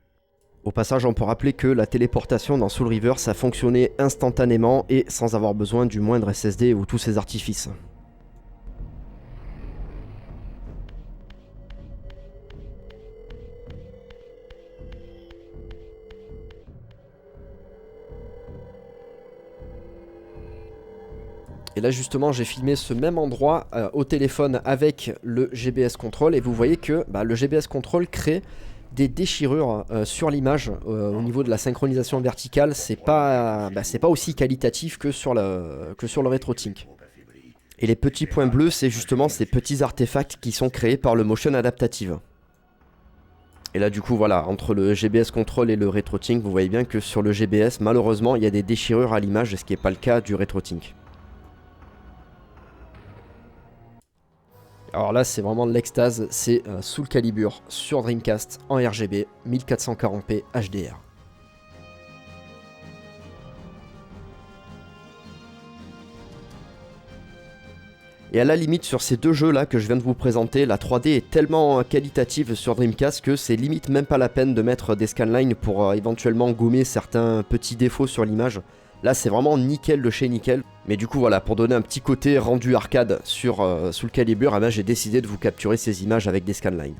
Au passage, on peut rappeler que la téléportation dans Soul River, ça fonctionnait instantanément et sans avoir besoin du moindre SSD ou tous ces artifices. Et là justement j'ai filmé ce même endroit au téléphone avec le GBS Control et vous voyez que le GBS Control crée des déchirures sur l'image au niveau de la synchronisation verticale. C'est pas aussi qualitatif que sur le RetroTink. Et les petits points bleus, c'est justement ces petits artefacts qui sont créés par le Motion Adaptative. Et là du coup voilà, entre le GBS Control et le RetroTink, vous voyez bien que sur le GBS, malheureusement, il y a des déchirures à l'image, ce qui n'est pas le cas du RetroTink. Alors là c'est vraiment de l'extase, c'est Soul Calibur sur Dreamcast en RGB 1440p HDR. Et à la limite sur ces deux jeux là que je viens de vous présenter, la 3D est tellement qualitative sur Dreamcast que c'est limite même pas la peine de mettre des scanlines pour éventuellement gommer certains petits défauts sur l'image. Là c'est vraiment nickel de chez nickel. Mais du coup voilà, pour donner un petit côté rendu arcade sur Soul Calibur, eh ben, j'ai décidé de vous capturer ces images avec des scanlines.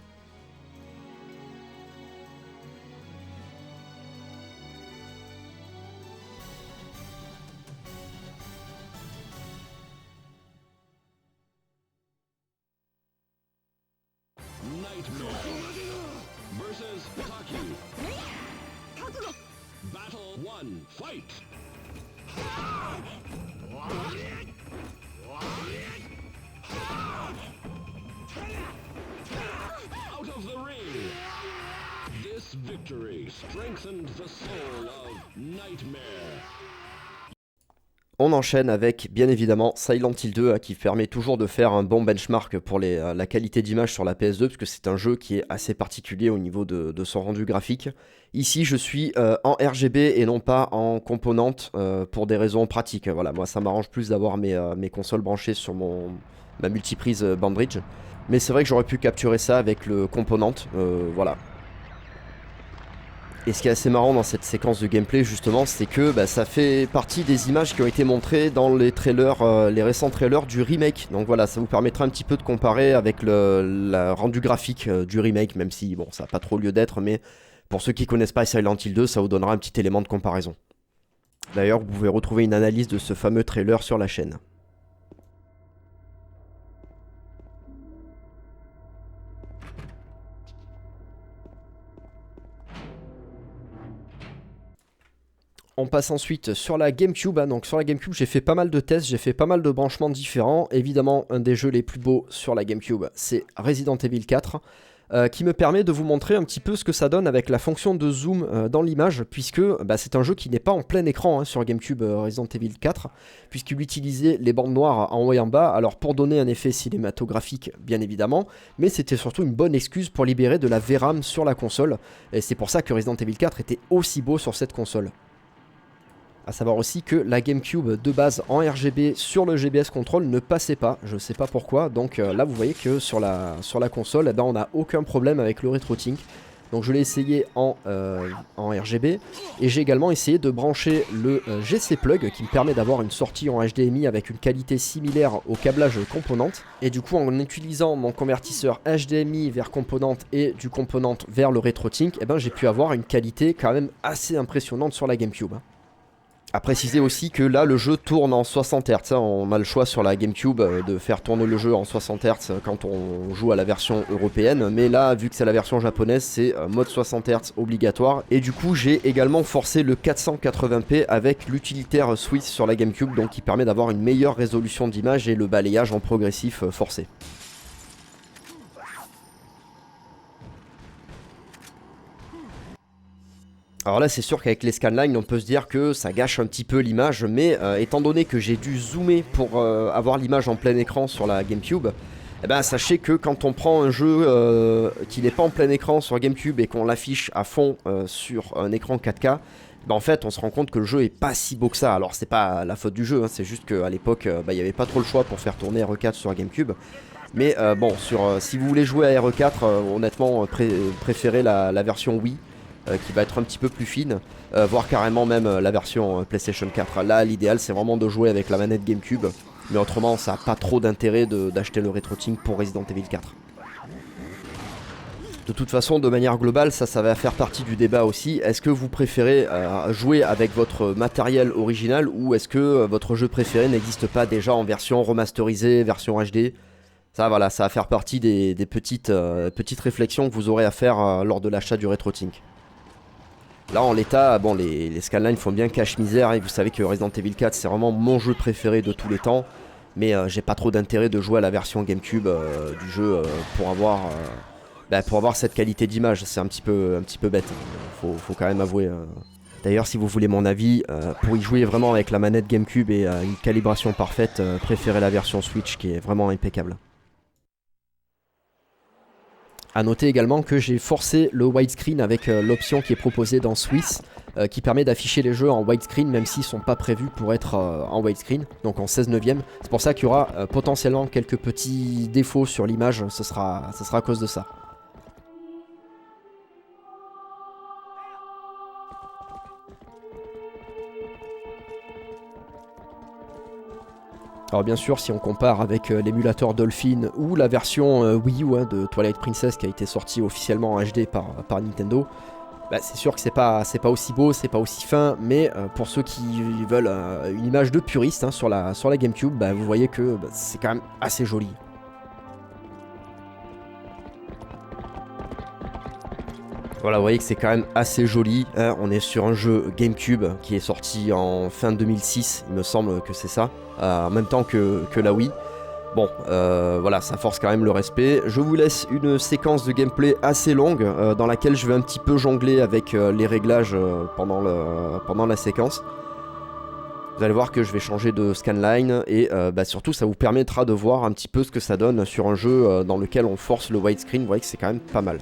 Nightmare versus Taki. Battle 1, fight! Out of the ring! This victory strengthened the soul of Nightmare. On enchaîne avec bien évidemment Silent Hill 2 qui permet toujours de faire un bon benchmark pour la qualité d'image sur la PS2 parce que c'est un jeu qui est assez particulier au niveau de son rendu graphique. Ici je suis en RGB et non pas en composante pour des raisons pratiques. Voilà, moi ça m'arrange plus d'avoir mes consoles branchées sur ma multiprise Bandbridge. Mais c'est vrai que j'aurais pu capturer ça avec le composante, voilà. Et ce qui est assez marrant dans cette séquence de gameplay justement, c'est que ça fait partie des images qui ont été montrées dans les trailers, les récents trailers du remake. Donc voilà, ça vous permettra un petit peu de comparer avec le rendu graphique du remake, même si bon, ça n'a pas trop lieu d'être, mais pour ceux qui connaissent pas Silent Hill 2, ça vous donnera un petit élément de comparaison. D'ailleurs, vous pouvez retrouver une analyse de ce fameux trailer sur la chaîne. On passe ensuite sur la GameCube, donc sur la GameCube j'ai fait pas mal de tests, j'ai fait pas mal de branchements différents. Évidemment un des jeux les plus beaux sur la GameCube c'est Resident Evil 4 qui me permet de vous montrer un petit peu ce que ça donne avec la fonction de zoom dans l'image, puisque c'est un jeu qui n'est pas en plein écran sur GameCube Resident Evil 4, puisqu'il utilisait les bandes noires en haut et en bas, alors pour donner un effet cinématographique bien évidemment, mais c'était surtout une bonne excuse pour libérer de la VRAM sur la console, et c'est pour ça que Resident Evil 4 était aussi beau sur cette console. A savoir aussi que la GameCube de base en RGB sur le GBS Control ne passait pas, je sais pas pourquoi, donc là vous voyez que sur la console on n'a aucun problème avec le RetroTink. Donc je l'ai essayé en RGB et j'ai également essayé de brancher le GC Plug qui me permet d'avoir une sortie en HDMI avec une qualité similaire au câblage composante. Et du coup en utilisant mon convertisseur HDMI vers composante et du composante vers le RetroTink, j'ai pu avoir une qualité quand même assez impressionnante sur la GameCube. A préciser aussi que là le jeu tourne en 60 Hz, on a le choix sur la GameCube de faire tourner le jeu en 60 Hz quand on joue à la version européenne, mais là vu que c'est la version japonaise c'est mode 60 Hz obligatoire, et du coup j'ai également forcé le 480p avec l'utilitaire Swiss sur la GameCube, donc qui permet d'avoir une meilleure résolution d'image et le balayage en progressif forcé. Alors là c'est sûr qu'avec les scanlines on peut se dire que ça gâche un petit peu l'image, mais étant donné que j'ai dû zoomer pour avoir l'image en plein écran sur la GameCube, sachez que quand on prend un jeu qui n'est pas en plein écran sur GameCube et qu'on l'affiche à fond sur un écran 4K, en fait on se rend compte que le jeu est pas si beau que ça. Alors c'est pas la faute du jeu, c'est juste qu'à l'époque il n'y avait pas trop le choix pour faire tourner RE4 sur GameCube. Mais si vous voulez jouer à RE4, honnêtement préférez la version Wii. Qui va être un petit peu plus fine, voire carrément même la version PlayStation 4. Là l'idéal c'est vraiment de jouer avec la manette GameCube, mais autrement ça n'a pas trop d'intérêt d'acheter le RetroTink pour Resident Evil 4. De toute façon de manière globale ça va faire partie du débat aussi. Est-ce que vous préférez jouer avec votre matériel original, ou est-ce que votre jeu préféré n'existe pas déjà en version remasterisée, version HD? Ça voilà, ça va faire partie des petites réflexions que vous aurez à faire lors de l'achat du RetroTink. Là en l'état, les scanlines font bien cache-misère, et vous savez que Resident Evil 4 c'est vraiment mon jeu préféré de tous les temps. mais j'ai pas trop d'intérêt de jouer à la version GameCube du jeu pour avoir cette qualité d'image. C'est un petit peu bête, faut quand même avouer. D'ailleurs, si vous voulez mon avis, pour y jouer vraiment avec la manette GameCube et une calibration parfaite, préférez la version Switch qui est vraiment impeccable. A noter également que j'ai forcé le widescreen avec l'option qui est proposée dans Swiss, qui permet d'afficher les jeux en widescreen même s'ils ne sont pas prévus pour être en widescreen, donc en 16 neuvième. C'est pour ça qu'il y aura potentiellement quelques petits défauts sur l'image, ce sera à cause de ça. Alors bien sûr, si on compare avec l'émulateur Dolphin ou la version Wii U de Twilight Princess qui a été sortie officiellement en HD par Nintendo, c'est sûr que c'est pas aussi beau, c'est pas aussi fin, mais pour ceux qui veulent une image de puriste sur la GameCube, vous voyez que c'est quand même assez joli. Voilà, vous voyez que c'est quand même assez joli, hein. On est sur un jeu GameCube qui est sorti en fin 2006, il me semble que c'est ça, en même temps que la Wii. Bon, voilà, ça force quand même le respect. Je vous laisse une séquence de gameplay assez longue dans laquelle je vais un petit peu jongler avec les réglages pendant la séquence. Vous allez voir que je vais changer de scanline et surtout ça vous permettra de voir un petit peu ce que ça donne sur un jeu dans lequel on force le widescreen. Vous voyez que c'est quand même pas mal.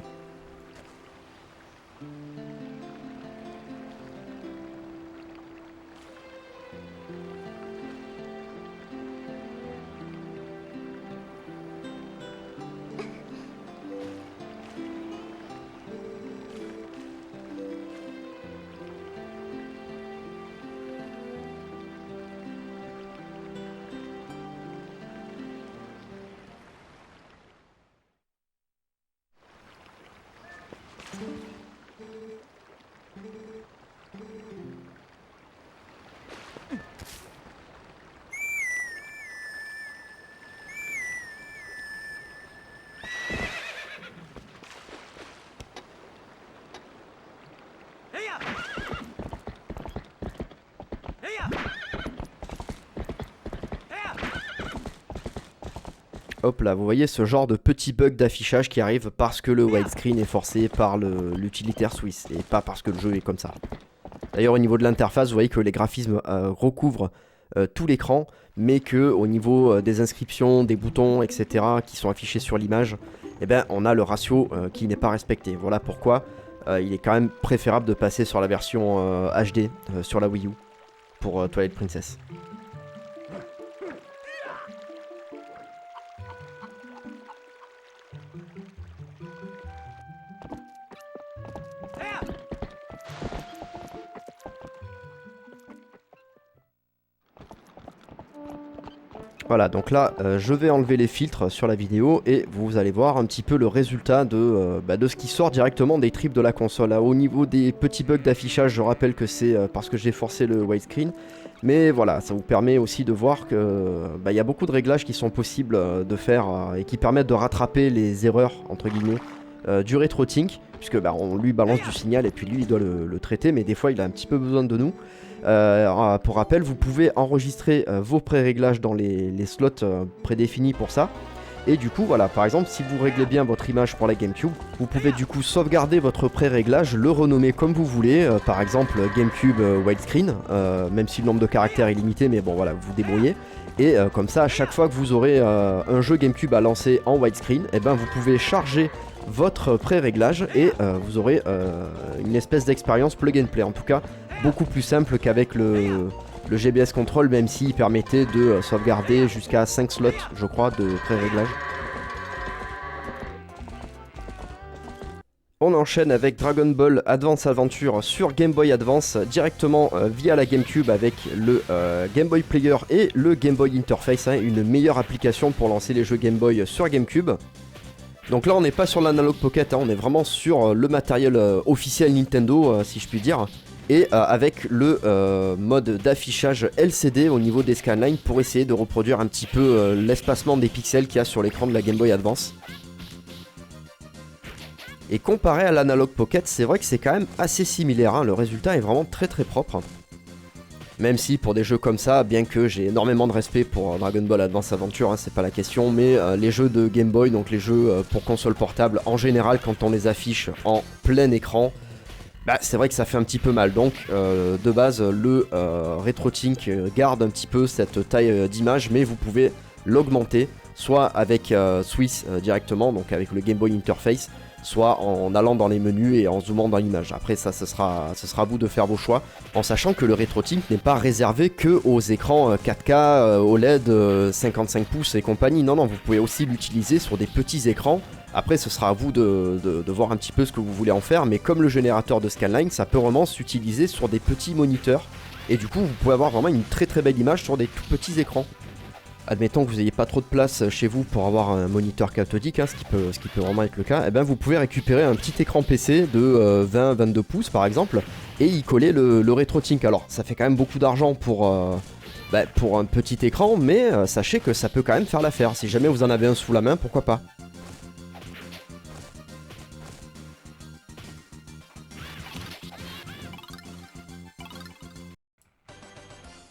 Hop là, vous voyez ce genre de petit bug d'affichage qui arrive parce que le widescreen est forcé par l'utilitaire Swiss et pas parce que le jeu est comme ça. D'ailleurs au niveau de l'interface, vous voyez que les graphismes recouvrent tout l'écran, mais que au niveau des inscriptions, des boutons, etc. qui sont affichés sur l'image, on a le ratio qui n'est pas respecté. Voilà pourquoi il est quand même préférable de passer sur la version HD sur la Wii U pour Twilight Princess. Voilà, donc là, je vais enlever les filtres sur la vidéo et vous allez voir un petit peu le résultat de ce qui sort directement des tripes de la console. Là, au niveau des petits bugs d'affichage, je rappelle que c'est parce que j'ai forcé le widescreen. Mais voilà, ça vous permet aussi de voir que y a beaucoup de réglages qui sont possibles de faire et qui permettent de rattraper les erreurs, entre guillemets, du RetroTink. Puisque on lui balance du signal et puis lui, il doit le traiter, mais des fois, il a un petit peu besoin de nous. Pour rappel, vous pouvez enregistrer vos pré-réglages dans les slots prédéfinis pour ça. Et du coup, voilà, par exemple, si vous réglez bien votre image pour la GameCube, vous pouvez du coup sauvegarder votre pré-réglage, le renommer comme vous voulez, par exemple GameCube widescreen, même si le nombre de caractères est limité, mais bon voilà, vous vous débrouillez. Et comme ça, à chaque fois que vous aurez un jeu GameCube à lancer en widescreen, vous pouvez charger votre pré-réglage et vous aurez une espèce d'expérience plug and play. En tout cas, beaucoup plus simple qu'avec le GBS Control, même s'il permettait de sauvegarder jusqu'à 5 slots, je crois, de pré-réglage. On enchaîne avec Dragon Ball Advance Adventure sur Game Boy Advance, directement via la GameCube avec le Game Boy Player et le Game Boy Interface, une meilleure application pour lancer les jeux Game Boy sur GameCube. Donc là on n'est pas sur l'Analog Pocket, on est vraiment sur le matériel officiel Nintendo, si je puis dire. Et avec le mode d'affichage LCD au niveau des scanlines pour essayer de reproduire un petit peu l'espacement des pixels qu'il y a sur l'écran de la Game Boy Advance. Et comparé à l'Analog Pocket, c'est vrai que c'est quand même assez similaire, le résultat est vraiment très très propre. Même si pour des jeux comme ça, bien que j'ai énormément de respect pour Dragon Ball Advance Adventure, hein, c'est pas la question, mais les jeux de Game Boy, donc les jeux pour console portable, en général quand on les affiche en plein écran, bah, c'est vrai que ça fait un petit peu mal. Donc de base le RetroTink garde un petit peu cette taille d'image, mais vous pouvez l'augmenter soit avec Swiss directement, donc avec le Game Boy Interface, soit en allant dans les menus et en zoomant dans l'image. Après ça, ce sera à vous de faire vos choix, en sachant que le RetroTink n'est pas réservé que aux écrans 4K, OLED, 55 pouces et compagnie. Non, vous pouvez aussi l'utiliser sur des petits écrans. Après, ce sera à vous de voir un petit peu ce que vous voulez en faire, mais comme le générateur de scanline, ça peut vraiment s'utiliser sur des petits moniteurs, et du coup, vous pouvez avoir vraiment une très très belle image sur des tout petits écrans. Admettons que vous n'ayez pas trop de place chez vous pour avoir un moniteur cathodique, hein, ce qui peut vraiment être le cas, et bien vous pouvez récupérer un petit écran PC de 20-22 pouces par exemple, et y coller le RetroTink. Alors ça fait quand même beaucoup d'argent pour un petit écran, mais sachez que ça peut quand même faire l'affaire. Si jamais vous en avez un sous la main, pourquoi pas.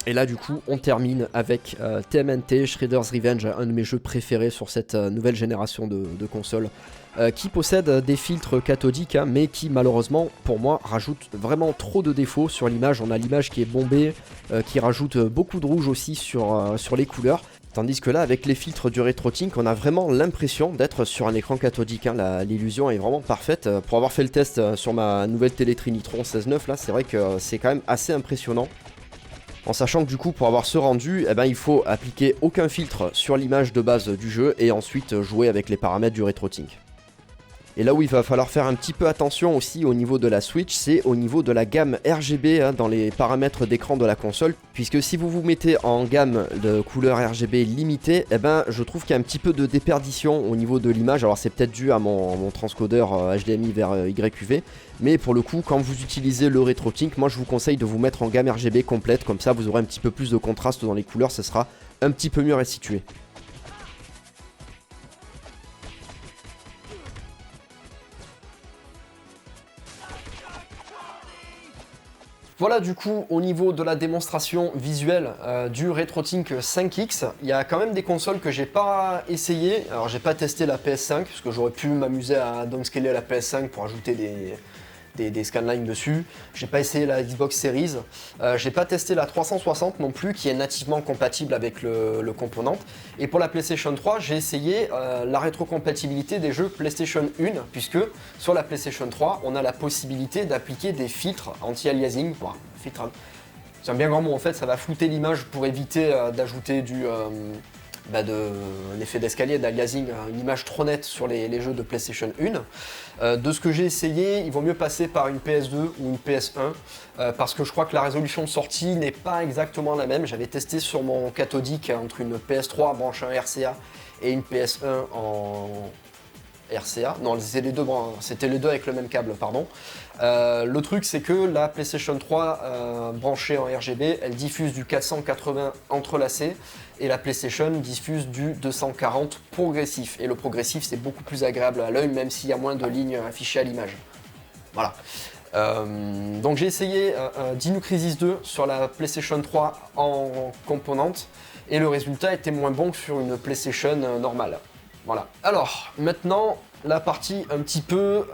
Et là du coup on termine avec TMNT, Shredder's Revenge, un de mes jeux préférés sur cette nouvelle génération de consoles, qui possède des filtres cathodiques, hein, mais qui malheureusement pour moi rajoute vraiment trop de défauts sur l'image. On a l'image qui est bombée, qui rajoute beaucoup de rouge aussi sur les couleurs. Tandis que là, avec les filtres du RetroTink, on a vraiment l'impression d'être sur un écran cathodique, hein. L'illusion est vraiment parfaite. Pour avoir fait le test sur ma nouvelle télé Trinitron 16.9, là, c'est vrai que c'est quand même assez impressionnant. En sachant que du coup pour avoir ce rendu, il faut appliquer aucun filtre sur l'image de base du jeu et ensuite jouer avec les paramètres du RetroTink. Et là où il va falloir faire un petit peu attention aussi au niveau de la Switch, c'est au niveau de la gamme RGB, hein, dans les paramètres d'écran de la console, puisque si vous vous mettez en gamme de couleur RGB limitée, je trouve qu'il y a un petit peu de déperdition au niveau de l'image. Alors c'est peut-être dû à mon transcodeur HDMI vers YQV, mais pour le coup quand vous utilisez le RetroTink, moi je vous conseille de vous mettre en gamme RGB complète, comme ça vous aurez un petit peu plus de contraste dans les couleurs, ce sera un petit peu mieux restitué. Voilà du coup au niveau de la démonstration visuelle du RetroTink 5X, il y a quand même des consoles que j'ai pas essayé. Alors j'ai pas testé la PS5 parce que j'aurais pu m'amuser à downscaler la PS5 pour ajouter des scanlines dessus. J'ai pas essayé la Xbox Series, j'ai pas testé la 360 non plus qui est nativement compatible avec le component. Et pour la PlayStation 3 j'ai essayé la rétrocompatibilité des jeux PlayStation 1, puisque sur la PlayStation 3 on a la possibilité d'appliquer des filtres anti-aliasing. C'est un bien grand mot en fait, ça va flouter l'image pour éviter d'ajouter un effet d'escalier, d'aliasing, une image trop nette sur les jeux de PlayStation 1. De ce que j'ai essayé, il vaut mieux passer par une PS2 ou une PS1 parce que je crois que la résolution de sortie n'est pas exactement la même. J'avais testé sur mon cathodique entre une PS3 branchée en RCA et une PS1 en RCA. Non, c'était les deux avec le même câble, pardon. Le truc c'est que la PlayStation 3 branchée en RGB, elle diffuse du 480 entrelacé et la PlayStation diffuse du 240 progressif. Et le progressif c'est beaucoup plus agréable à l'œil même s'il y a moins de lignes affichées à l'image. Voilà. Donc j'ai essayé Dino Crisis 2 sur la PlayStation 3 en composante et le résultat était moins bon que sur une PlayStation normale. Voilà. Alors, maintenant, la partie un petit peu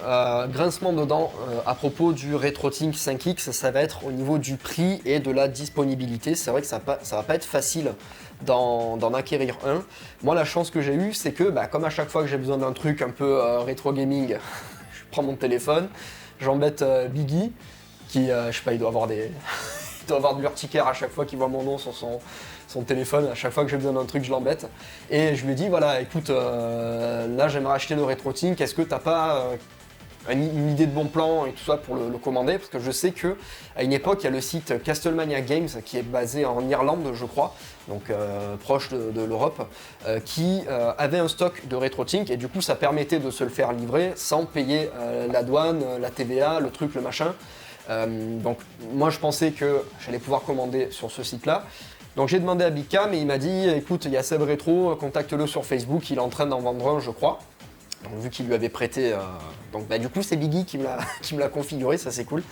grincement de dents à propos du RetroTink 5X, ça va être au niveau du prix et de la disponibilité. C'est vrai que ça va pas être facile d'en acquérir un. Moi, la chance que j'ai eue, c'est que, comme à chaque fois que j'ai besoin d'un truc un peu rétro gaming, je prends mon téléphone, j'embête Biggie, qui, je sais pas, il doit avoir il doit avoir de l'urticaire à chaque fois qu'il voit mon nom sur son téléphone. À chaque fois que j'ai besoin d'un truc, je l'embête. Et je lui ai dit, voilà, écoute, là j'aimerais acheter le RetroTink, est-ce que t'as pas une idée de bon plan et tout ça pour le commander? Parce que je sais que à une époque, il y a le site Castlemania Games qui est basé en Irlande, je crois, donc proche de l'Europe, qui avait un stock de RetroTink et du coup ça permettait de se le faire livrer sans payer la douane, la TVA, le truc, le machin. Donc moi je pensais que j'allais pouvoir commander sur ce site-là. Donc j'ai demandé à Bigcam et il m'a dit écoute, il y a Seb Retro, contacte-le sur Facebook, il est en train d'en vendre un, je crois. Donc vu qu'il lui avait prêté, du coup c'est Biggie qui me l'a configuré, ça c'est cool.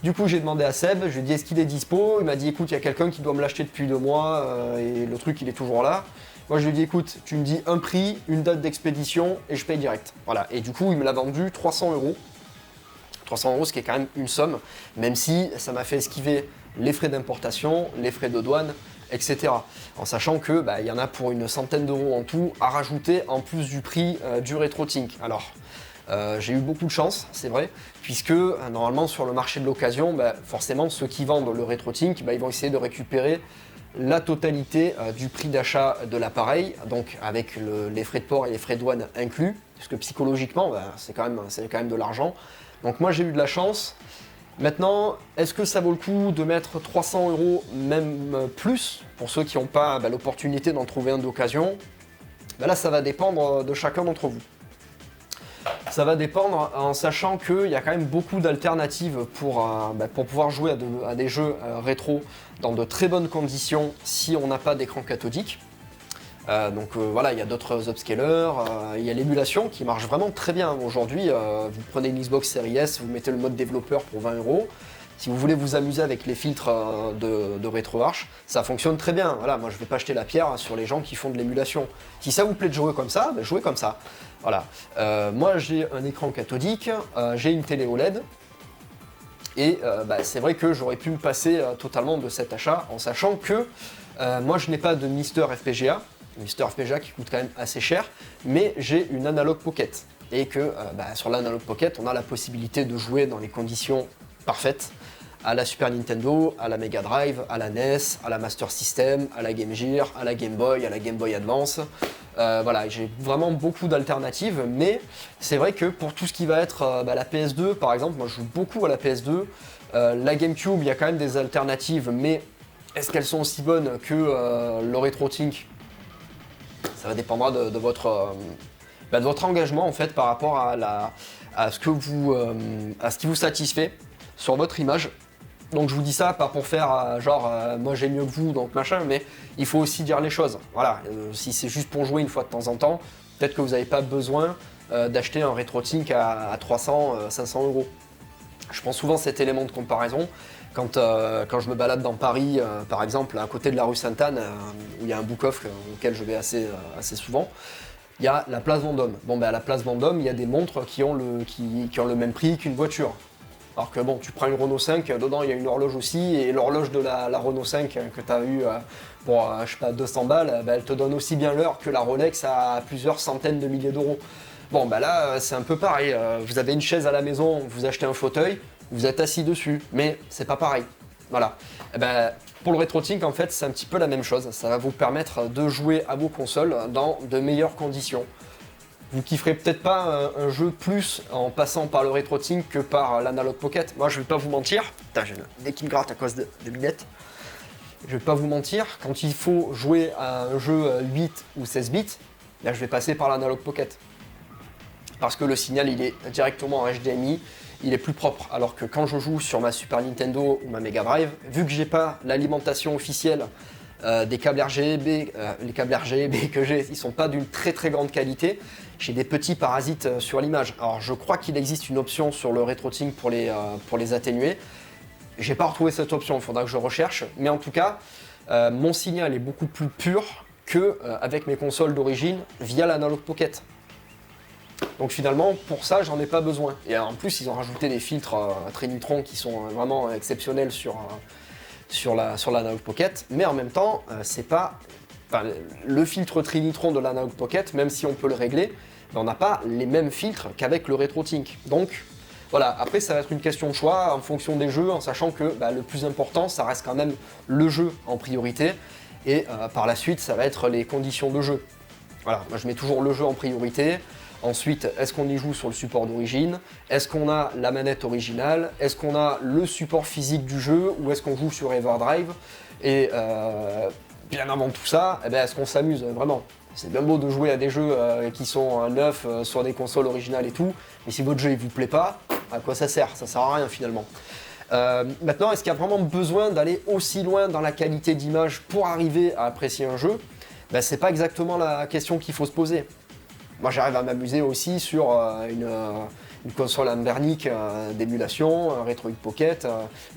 Du coup, j'ai demandé à Seb, je lui ai dit est-ce qu'il est dispo? Il m'a dit écoute, il y a quelqu'un qui doit me l'acheter depuis 2 mois et le truc il est toujours là. Moi je lui ai dit écoute, tu me dis un prix, une date d'expédition et je paye direct. Voilà, et du coup il me l'a vendu 300 euros. 300 euros, ce qui est quand même une somme, même si ça m'a fait esquiver les frais d'importation, les frais de douane, etc. En sachant que y en a pour une centaine d'euros en tout à rajouter en plus du prix du RetroTink. Alors, j'ai eu beaucoup de chance, c'est vrai, puisque normalement sur le marché de l'occasion, forcément ceux qui vendent le RetroTink, ils vont essayer de récupérer la totalité du prix d'achat de l'appareil, donc avec les frais de port et les frais de douane inclus, puisque psychologiquement, c'est quand même de l'argent. Donc moi j'ai eu de la chance. Maintenant, est-ce que ça vaut le coup de mettre 300 euros, même plus, pour ceux qui n'ont pas l'opportunité d'en trouver un d'occasion? Là, ça va dépendre de chacun d'entre vous. Ça va dépendre en sachant qu'il y a quand même beaucoup d'alternatives pour pouvoir jouer à des jeux rétro dans de très bonnes conditions si on n'a pas d'écran cathodique. Voilà, il y a d'autres upscalers, il y a l'émulation qui marche vraiment très bien aujourd'hui. Vous prenez une Xbox Series S, vous mettez le mode développeur pour 20 euros. Si vous voulez vous amuser avec les filtres de RetroArch, ça fonctionne très bien. Voilà, moi je ne vais pas jeter la pierre sur les gens qui font de l'émulation. Si ça vous plaît de jouer comme ça, jouez comme ça. Voilà. Moi j'ai un écran cathodique, j'ai une télé OLED. Et c'est vrai que j'aurais pu me passer totalement de cet achat en sachant que moi je n'ai pas de Mister FPGA. Mister FPGA qui coûte quand même assez cher, mais j'ai une Analog Pocket. Et que sur l'Analog Pocket, on a la possibilité de jouer dans les conditions parfaites à la Super Nintendo, à la Mega Drive, à la NES, à la Master System, à la Game Gear, à la Game Boy, à la Game Boy Advance. Voilà, j'ai vraiment beaucoup d'alternatives, mais c'est vrai que pour tout ce qui va être la PS2, par exemple, moi je joue beaucoup à la PS2. La GameCube, il y a quand même des alternatives, mais est-ce qu'elles sont aussi bonnes que le RetroTink? Ça va dépendre de votre engagement en fait par rapport à ce qui vous satisfait sur votre image. Donc je vous dis ça pas pour faire moi j'ai mieux que vous donc machin, mais il faut aussi dire les choses. Voilà, si c'est juste pour jouer une fois de temps en temps, peut-être que vous n'avez pas besoin d'acheter un RetroTink à 300, 500 euros. Je prends souvent cet élément de comparaison quand je me balade dans Paris, par exemple, à côté de la rue Sainte-Anne, où il y a un book-off auquel je vais assez souvent. Il y a la place Vendôme. À la place Vendôme, il y a des montres qui ont le même prix qu'une voiture. Alors que tu prends une Renault 5, dedans il y a une horloge aussi, et l'horloge de la Renault 5 que tu as eu pour, 200 balles, elle te donne aussi bien l'heure que la Rolex à plusieurs centaines de milliers d'euros. Là, c'est un peu pareil. Vous avez une chaise à la maison, vous achetez un fauteuil, vous êtes assis dessus, mais c'est pas pareil. Voilà. Pour le RetroTink, en fait, c'est un petit peu la même chose. Ça va vous permettre de jouer à vos consoles dans de meilleures conditions. Vous kifferez peut-être pas un jeu plus en passant par le RetroTink que par l'Analog Pocket. Moi, je vais pas vous mentir. Putain, j'ai le nez qui me gratte à cause des lunettes. Je vais pas vous mentir, quand il faut jouer à un jeu 8 ou 16 bits, je vais passer par l'Analog Pocket. Parce que le signal, il est directement en HDMI, il est plus propre. Alors que quand je joue sur ma Super Nintendo ou ma Mega Drive, vu que j'ai pas l'alimentation officielle des câbles RGB, les câbles RGB que j'ai, ils sont pas d'une très très grande qualité. J'ai des petits parasites sur l'image. Alors je crois qu'il existe une option sur le RetroTink pour les atténuer. J'ai pas retrouvé cette option, il faudra que je recherche. Mais en tout cas, mon signal est beaucoup plus pur qu'avec mes consoles d'origine via l'Analog Pocket. Donc finalement, pour ça, j'en ai pas besoin. Et en plus, ils ont rajouté des filtres Trinitron qui sont vraiment exceptionnels sur l'Analog Pocket. Mais en même temps, c'est pas... le filtre Trinitron de l'Analog Pocket, même si on peut le régler, on n'a pas les mêmes filtres qu'avec le RetroTink. Donc voilà, après ça va être une question de choix en fonction des jeux, en sachant que le plus important, ça reste quand même le jeu en priorité. Et par la suite, ça va être les conditions de jeu. Voilà, moi je mets toujours le jeu en priorité. Ensuite, est-ce qu'on y joue sur le support d'origine? Est-ce qu'on a la manette originale? Est-ce qu'on a le support physique du jeu? Ou est-ce qu'on joue sur Everdrive? Et bien avant tout ça, est-ce qu'on s'amuse vraiment? C'est bien beau de jouer à des jeux qui sont neufs sur des consoles originales et tout, mais si votre jeu ne vous plaît pas, à quoi ça sert? Ça sert à rien finalement. Maintenant, est-ce qu'il y a vraiment besoin d'aller aussi loin dans la qualité d'image pour arriver à apprécier un jeu? C'est pas exactement la question qu'il faut se poser. Moi j'arrive à m'amuser aussi sur une console Ambernic d'émulation, Retroid Pocket.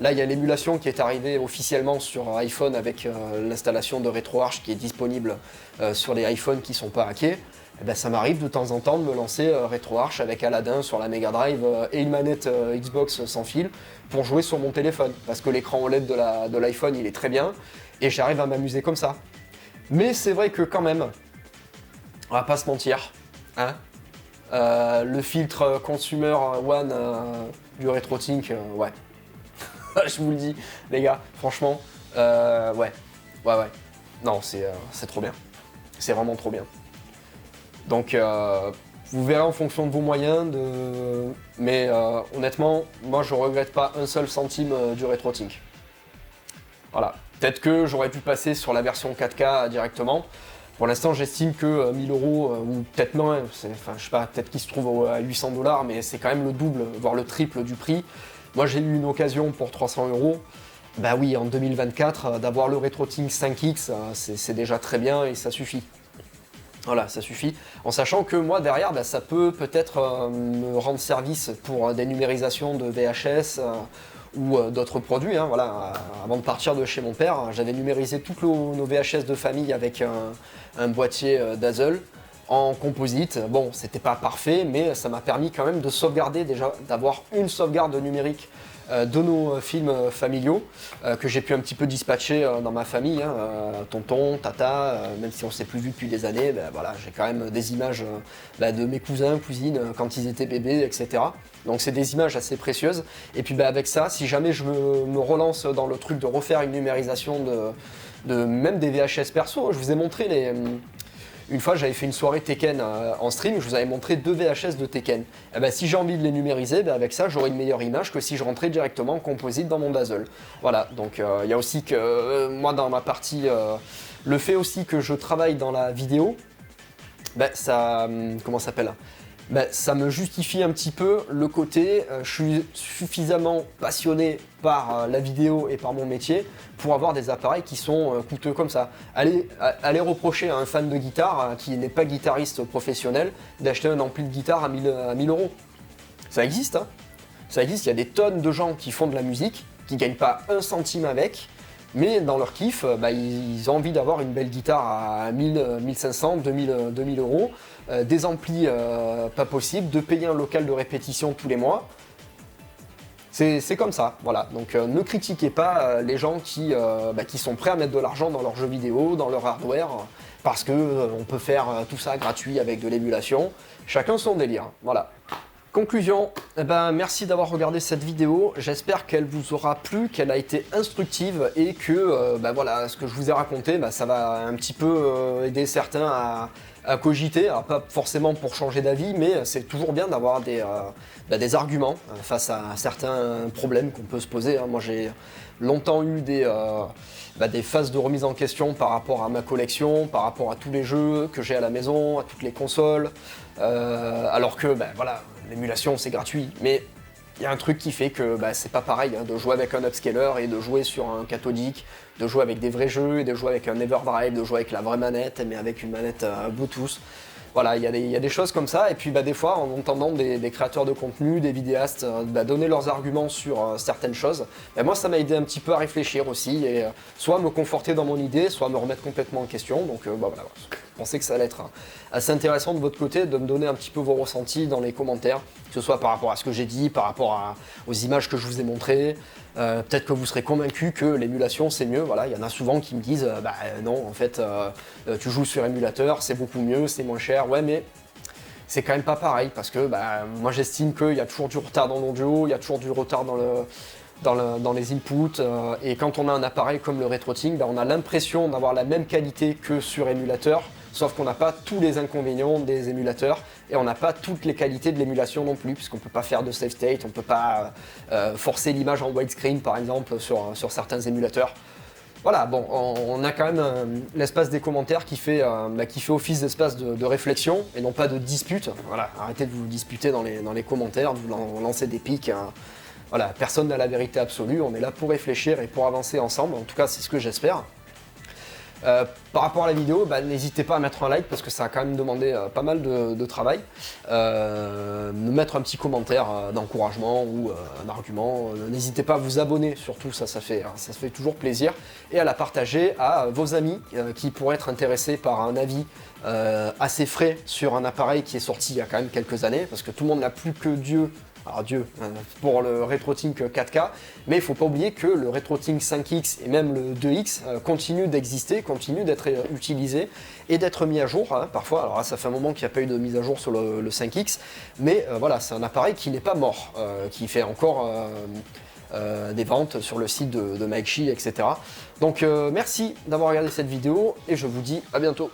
Là, il y a l'émulation qui est arrivée officiellement sur iPhone avec l'installation de RetroArch qui est disponible sur les iPhones qui ne sont pas hackés. Et ben, ça m'arrive de temps en temps de me lancer RetroArch avec Aladdin sur la Mega Drive et une manette Xbox sans fil pour jouer sur mon téléphone. Parce que l'écran OLED de l'iPhone, il est très bien et j'arrive à m'amuser comme ça. Mais c'est vrai que quand même, on va pas se mentir, hein, le filtre Consumer One du RetroTink, ouais. Je vous le dis, les gars, franchement, ouais. Non, c'est trop bien. C'est vraiment trop bien. Donc, vous verrez en fonction de vos moyens, mais honnêtement, moi je regrette pas un seul centime du RetroTink. Voilà. Peut-être que j'aurais pu passer sur la version 4K directement. Pour l'instant, j'estime que 1000 euros, ou peut-être moins, enfin, je sais pas, peut-être qu'il se trouve à 800 $, mais c'est quand même le double, voire le triple du prix. Moi, j'ai eu une occasion pour 300 €. Bah oui, en 2024, d'avoir le RetroTink 5X, c'est déjà très bien et ça suffit. Voilà, ça suffit. En sachant que moi, derrière, bah, ça peut-être me rendre service pour des numérisations de VHS ou d'autres produits. Hein, voilà. Avant de partir de chez mon père, j'avais numérisé toutes nos VHS de famille avec un boîtier Dazzle en composite. Bon, c'était pas parfait, mais ça m'a permis quand même de sauvegarder déjà, d'avoir une sauvegarde numérique de nos films familiaux que j'ai pu un petit peu dispatcher dans ma famille, hein, tonton, tata, même si on ne s'est plus vu depuis des années, ben, voilà, j'ai quand même des images de mes cousins, cousines quand ils étaient bébés, etc. Donc c'est des images assez précieuses. Et puis avec ça, si jamais je me relance dans le truc de refaire une numérisation de même des VHS perso, je vous ai montré une fois, j'avais fait une soirée Tekken en stream, je vous avais montré 2 VHS de Tekken. Et ben, si j'ai envie de les numériser, ben, avec ça, j'aurai une meilleure image que si je rentrais directement en composite dans mon Dazzle. Voilà, donc il y a aussi que moi, dans ma partie, le fait aussi que je travaille dans la vidéo, ben, ça, comment ça s'appelle ? Ben, ça me justifie un petit peu le côté, je suis suffisamment passionné par la vidéo et par mon métier pour avoir des appareils qui sont coûteux comme ça. Allez reprocher à un fan de guitare qui n'est pas guitariste professionnel d'acheter un ampli de guitare à 1000 €. Ça existe, hein. Ça existe, il y a des tonnes de gens qui font de la musique, qui ne gagnent pas un centime avec, mais dans leur kiff, ils ont envie d'avoir une belle guitare à 1000, 1500, 2000 €, des amplis pas possibles, de payer un local de répétition tous les mois. C'est comme ça, voilà. Donc ne critiquez pas les gens qui sont prêts à mettre de l'argent dans leurs jeux vidéo, dans leur hardware, parce que on peut faire tout ça gratuit avec de l'émulation. Chacun son délire, voilà. Conclusion, merci d'avoir regardé cette vidéo, j'espère qu'elle vous aura plu, qu'elle a été instructive et que voilà, ce que je vous ai raconté, ça va un petit peu aider certains à cogiter, alors pas forcément pour changer d'avis, mais c'est toujours bien d'avoir des arguments face à certains problèmes qu'on peut se poser. Hein. Moi j'ai longtemps eu des phases de remise en question par rapport à ma collection, par rapport à tous les jeux que j'ai à la maison, à toutes les consoles, alors que voilà, l'émulation c'est gratuit, mais il y a un truc qui fait que c'est pas pareil hein, de jouer avec un upscaler et de jouer sur un cathodique, de jouer avec des vrais jeux, et de jouer avec un Everdrive, de jouer avec la vraie manette, mais avec une manette Bluetooth. Voilà, il y a des choses comme ça, et puis des fois, en entendant des créateurs de contenu, des vidéastes donner leurs arguments sur certaines choses, moi ça m'a aidé un petit peu à réfléchir aussi, et soit me conforter dans mon idée, soit me remettre complètement en question, donc voilà. Je pensais que ça allait être assez intéressant de votre côté de me donner un petit peu vos ressentis dans les commentaires, que ce soit par rapport à ce que j'ai dit, par rapport aux images que je vous ai montrées. Peut-être que vous serez convaincu que l'émulation c'est mieux. Voilà, il y en a souvent qui me disent non, en fait, tu joues sur émulateur, c'est beaucoup mieux, c'est moins cher. Ouais, mais c'est quand même pas pareil parce que moi j'estime qu'il y a toujours du retard dans l'audio, il y a toujours du retard dans les inputs, et quand on a un appareil comme le RetroTink, on a l'impression d'avoir la même qualité que sur émulateur, sauf qu'on n'a pas tous les inconvénients des émulateurs et on n'a pas toutes les qualités de l'émulation non plus, puisqu'on ne peut pas faire de save state, on ne peut pas forcer l'image en widescreen par exemple sur certains émulateurs. Voilà, bon, on a quand même l'espace des commentaires qui fait office d'espace de réflexion et non pas de dispute. Voilà, arrêtez de vous disputer dans les commentaires, de vous lancer des pics. Hein. Voilà, personne n'a la vérité absolue, on est là pour réfléchir et pour avancer ensemble, en tout cas c'est ce que j'espère. Par rapport à la vidéo, bah, n'hésitez pas à mettre un like parce que ça a quand même demandé pas mal de travail. De mettre un petit commentaire d'encouragement ou un argument. N'hésitez pas à vous abonner surtout, ça fait toujours plaisir. Et à la partager à vos amis qui pourraient être intéressés par un avis assez frais sur un appareil qui est sorti il y a quand même quelques années. Parce que tout le monde n'a plus que Dieu. Alors Dieu, pour le RetroTink 4K, mais il ne faut pas oublier que le RetroTink 5X et même le 2X continuent d'exister, continuent d'être utilisés et d'être mis à jour parfois. Alors là, ça fait un moment qu'il n'y a pas eu de mise à jour sur le 5X, mais voilà, c'est un appareil qui n'est pas mort, qui fait encore des ventes sur le site de Mike Shi, etc. Donc merci d'avoir regardé cette vidéo et je vous dis à bientôt.